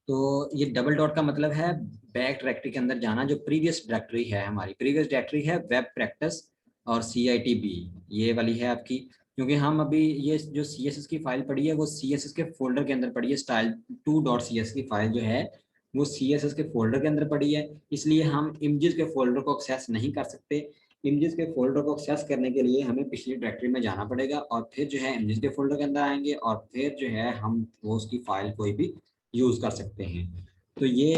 तो ये डबल डॉट का मतलब है बैक डायरेक्टरी के अंदर जाना, जो प्रीवियस डायरेक्टरी है, हमारी प्रीवियस डायरेक्टरी है वेब प्रैक्टिस और CITB, ये वाली है आपकी। क्योंकि हम अभी ये जो CSS की फाइल पड़ी है वो CSS के फोल्डर के अंदर पड़ी है, style2.cs की फाइल जो है वो CSS के फोल्डर के अंदर पड़ी है, इसलिए हम इमेजेस के फोल्डर को एक्सेस नहीं कर सकते। इमेजेस के फोल्डर को एक्सेस करने के लिए हमें पिछली डायरेक्टरी में जाना पड़ेगा और फिर जो है इमेजेस के फोल्डर के अंदर आएंगे और फिर जो है हम वो उसकी फाइल कोई भी यूज़ कर सकते हैं। तो ये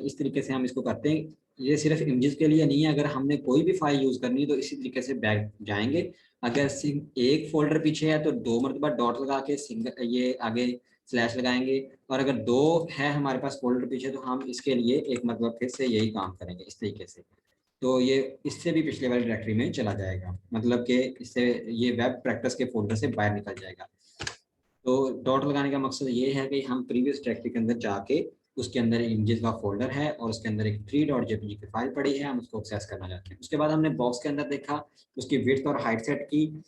इस तरीके से हम इसको करते हैं। ये सिर्फ इमेजेस के लिए नहीं है, अगर हमने कोई भी फाइल यूज़ करनी है तो इसी तरीके से बैक जाएंगे। अगर एक फोल्डर पीछे है तो 2 मरतबा डॉट लगा के सिंगल ये आगे स्लैश लगाएंगे, और अगर 2 है हमारे पास फोल्डर पीछे तो हम इसके लिए एक मरतबा फिर से यही काम करेंगे इस तरीके से। तो ये इससे भी पिछले वाली डायरेक्टरी में चला जाएगा, मतलब कि इससे ये वेब प्रैक्टिस के फोल्डर से बाहर निकल जाएगा। तो डॉट लगाने का मकसद ये है कि हम प्रीवियस डायरेक्टरी के अंदर जाके उसके अंदर इमेजेस का फोल्डर है और उसके अंदर एक 3.jpg की फाइल पड़ी है, हम उसको एक्सेस करना चाहते हैं। उसके बाद हमने बॉक्स के अंदर देखा, उसकी विड्थ और हाइट सेट की,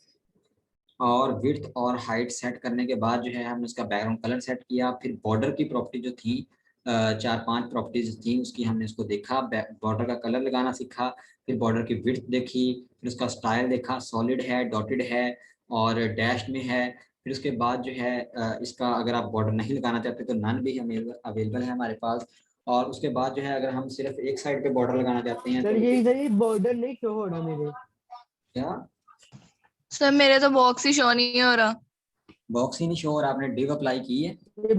और विड्थ और हाइट सेट करने के बाद जो है हमने उसका बैकग्राउंड कलर सेट किया। फिर बॉर्डर की प्रॉपर्टी जो थी 4-5 प्रॉपर्टीज थी उसकी हमने उसको देखा, बॉर्डर का कलर लगाना सीखा, फिर बॉर्डर की विड्थ देखी, फिर उसका स्टाइल देखा, सॉलिड है, डॉटेड है और डैश में है। फिर उसके बाद जो है इसका अगर आप बॉर्डर नहीं लगाना चाहते तो नन भी हमें अवेलेबल है हमारे पास। और उसके बाद जो है अगर हम सिर्फ एक साइड पे बॉर्डर लगाना चाहते हैं सर तो ये इधर ये बॉर्डर नहीं शो हो रहा मेरे। क्या सर मेरे तो बॉक्स ही शो नहीं हो रहा। बॉक्स ही नहीं शो, और आपने डिव अप्लाई की है, ये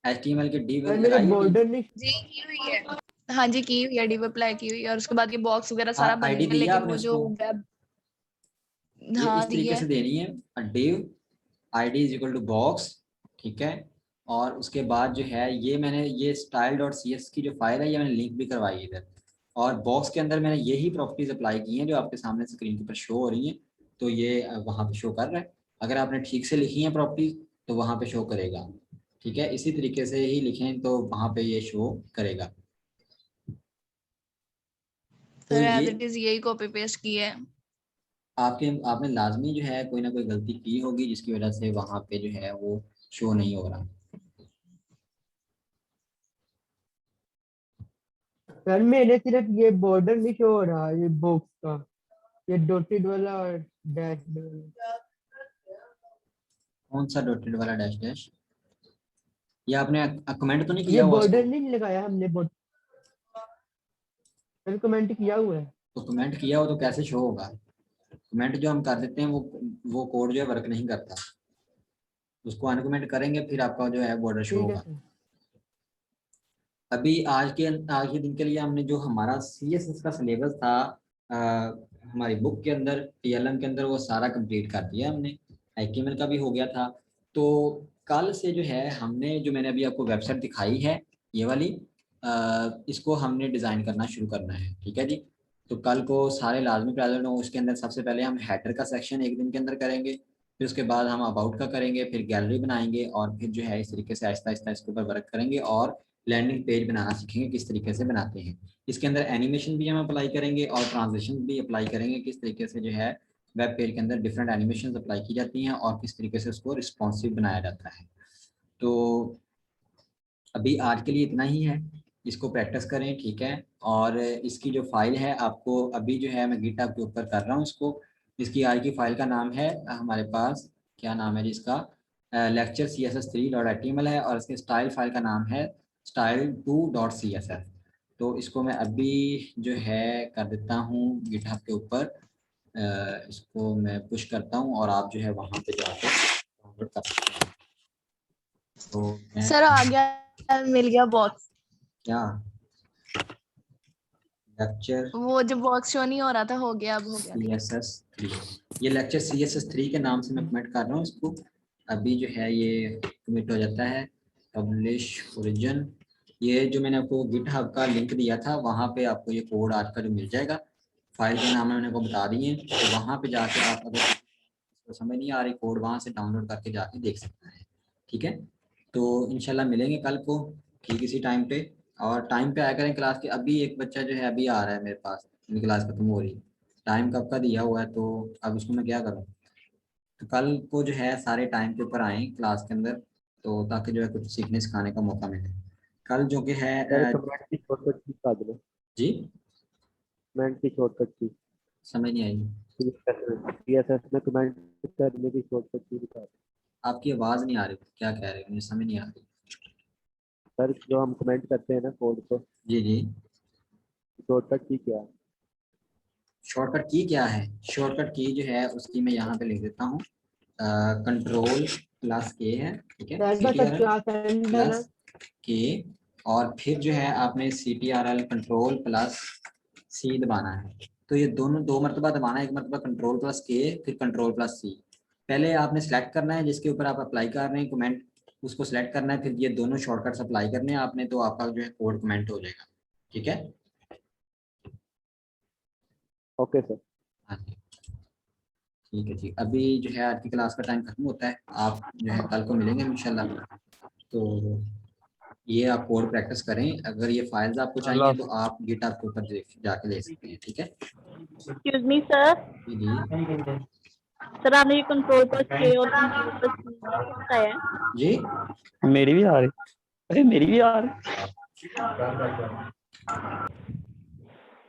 HTML की डिव सर मेरे लगाई है, बॉर्डर नहीं। जी की हुई है। हाँ जी की हुई है, डिव अप्लाई की हुई है और उसके बाद ये बॉक्स वगैरह सारा बन आईडी गया, दी है लेकिन आपने वो जो उसको? वेब, ये हाँ इस दी तरीके है। से देनी है, div id is equal to box. ठीक है, और उसके बाद जो है ये मैंने ये style.cs की जो फाइल है ये मैंने लिंक भी करवाई है इधर, और बॉक्स के अंदर मैंने यही प्रॉपर्टीज अप्लाई की हैं जो आपके सामने स्क्रीन के ऊपर शो हो रही हैं। तो ये वहाँ पे शो कर रहा है, अगर आपने ठीक से लिखी हैं प्रॉपर्टीज तो वहाँ पे शो करेगा। ठीक है, इसी तरीके से ही लिखें तो वहाँ पे ये शो करेगा। तो सर ये एज इट इज यही कॉपी पेस्ट की है। आपने लाजमी जो है कोई ना कोई गलती की होगी जिसकी वजह से वहाँ पे जो है वो शो नहीं हो रहा। सर मेरे सिर्फ ये बॉर्डर नहीं शो हो रहा ये बॉक्स का, ये डॉटेड वाला और डैश वाला। कौन सा डॉटेड वाला डैश डैश? ये आपने कमेंट तो नहीं ये किया हुआ बॉर्डर उसको? नहीं लगाया हमने, बॉर्डर कमेंट किया हुआ है। तो कमेंट किया हो तो कैसे शो होगा? कमेंट जो हम कर देते हैं वो कोड जो है वर्क नहीं करता। उसको अनकमेंट करेंगे फिर आपका जो है बॉर्डर शो ठीक है होगा। सर। अभी आज के दिन के लिए हमने जो हमारा CSS का सिलेबस था अ, हमारी बुक के अंदर TLM के अंदर वो सारा कंप्लीट कर दिया हमने। HTML का भी हो गया था। तो कल से जो है हमने जो मैंने अभी आपको वेबसाइट दिखाई है ये वाली इसको हमने डिज़ाइन करना शुरू करना है। ठीक है जी। तो कल को सारे लाजमी प्रेजेंट हो। उसके अंदर सबसे पहले हम हेडर का सेक्शन एक दिन के अंदर करेंगे, फिर उसके बाद हम अबाउट का करेंगे, फिर गैलरी बनाएंगे और फिर जो है इस तरीके से आहिस्ता आहिस्ता इसके ऊपर वर्क करेंगे और लैंडिंग पेज बनाना सीखेंगे किस तरीके से बनाते हैं। इसके अंदर एनिमेशन भी हम अप्लाई करेंगे और ट्रांजिशन भी अप्लाई करेंगे, किस तरीके से जो है वेब पेज के अंदर डिफरेंट एनिमेशन अप्लाई की जाती हैं और किस तरीके से उसको रिस्पॉन्सिव बनाया जाता है। तो अभी आज के लिए इतना ही है, इसको प्रैक्टिस करें। ठीक है। और इसकी जो फाइल है आपको अभी जो है मैं गिटहब के ऊपर कर रहा हूँ इसको। इसकी आज की फाइल का नाम है हमारे पास, क्या नाम है जिसका, lecture css3.html है और इसके स्टाइल फाइल का नाम है style2.css। तो इसको मैं अभी जो है कर देता हूँ गिटहब के ऊपर, इसको मैं पुश करता हूँ और आप जो है वहाँ पे जाकर डाउनलोड कर सकते हैं। तो मैं सर आ गया, मिल गया बॉक्स। क्या लेक्चर वो जो बॉक्स शो नहीं हो रहा था, हो गया, अब हो गया। CSS3, ये लेक्चर CSS3 के नाम से मैं कमेंट कर रहा हूँ इसको। अभी जो है ये कमिट हो जाता है, पब्लिश ओरिजिन। ये जो मैंने आपको गिटहब का लिंक दिया था वहाँ पे आपको ये कोड आज का जो मिल जाएगा। फाइल के नाम मैंने आपको बता दिए, तो वहाँ पे जाके आप अगर आपको समझ नहीं आ रही कोड वहाँ से डाउनलोड करके जाके देख सकते हैं। ठीक है। तो इंशाल्लाह मिलेंगे कल को ठीक इसी टाइम पे, और टाइम पे आया करें क्लास के। अभी एक बच्चा जो है अभी आ रहा है मेरे पास, मेरी क्लास खत्म हो रही है, टाइम कब का दिया हुआ है, तो अब उसको मैं क्या करूँ। तो कल को जो है सारे टाइम के ऊपर आए क्लास के अंदर, तो ताकि जो है कुछ सीखने सिखाने का मौका मिले। कल जो कि है सर कमेंट की शॉर्टकट की बता दो। जी कमेंट की शॉर्टकट की समझ नहीं आई। CSS में कमेंट करने की शॉर्टकट की बता दो। आपकी आवाज़ नहीं आ रही, क्या कह रहे हो, मुझे समझ नहीं आ रही। सर जो हम कमेंट करते हैं ना कोड को, जी जी। शॉर्टकट की क्या है? शॉर्टकट की क्या है? शॉर्टकट की जो है उसकी मैं यहाँ पे लिख देता हूँ, कंट्रोल प्लस के है। ठीक है, सर बस CTRL क्लास एंड है ना। प्लस के, और फिर जो है आपने CTRL कंट्रोल प्लस C दबाना है। तो ये दोनों दो मरतबा दबाना है, एक मरतबा कंट्रोल प्लस के फिर कंट्रोल प्लस C। पहले आपने सेलेक्ट करना है जिसके ऊपर आप अप्लाई कर रहे हैं कमेंट, उसको सेलेक्ट करना है, फिर ये दोनों शॉर्टकट्स अप्लाई करने हैं आपने, तो आपका जो है कोड कमेंट हो जाएगा। ठीक है। Okay sir. हाँ जी ठीक है जी। अभी जो है आज की क्लास का टाइम खत्म होता है, आप जो है कल को मिलेंगे इंशाल्लाह। तो ये आप कोड प्रैक्टिस करें, अगर ये फाइल्स आपको चाहिए तो आप गिटहब के ऊपर जाके ले सकते हैं। ठीक है एक्सक्यूज मी सर। जी जी। सर आपने ये कंट्रोल प्लस के और कंट्रोल प्लस बताया है। जी मेरी भी आ रही, अरे मेरी भी आ रही।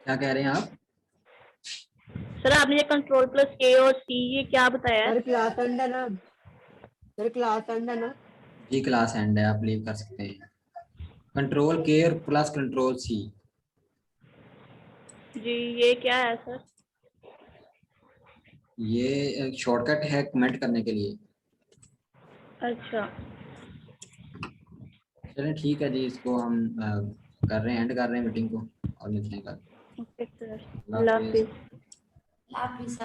क्या कह रहे हैं आप? सर आपने ये कंट्रोल प्लस के और सी ये क्या बताया है? सर क्लास एंड है ना। सर क्लास एंड है ना। जी क्लास एंड है, आप लीव कर सकते हैं। कंट्रोल के और प्लस कंट्रोल C। जी ये क्या है सर? ये शॉर्टकट है कमेंट करने के लिए। अच्छा चलें ठीक है जी, इसको हम कर रहे हैं, एंड कर रहे हैं मीटिंग को और मिलते हैं कल। ओके सर, अल्लाह अल्लाह हाफिज़। हाफिज़।